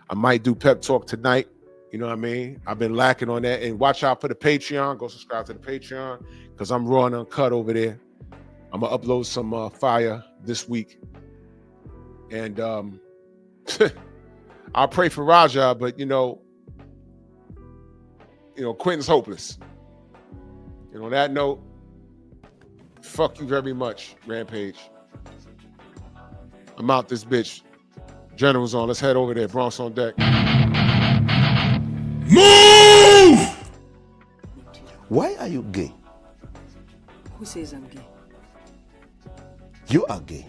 I might do pep talk tonight. You know what I mean? I've been lacking on that. And watch out for the Patreon. Go subscribe to the Patreon because I'm raw and uncut over there. I'm going to upload some fire this week. And I'll pray for Raja, but, you know, Quentin's hopeless. And on that note, fuck you very much, Rampage. I'm out this bitch. General's on. Let's head over there. Bronx on deck. Move! Why are you gay? Who says I'm gay? You are gay.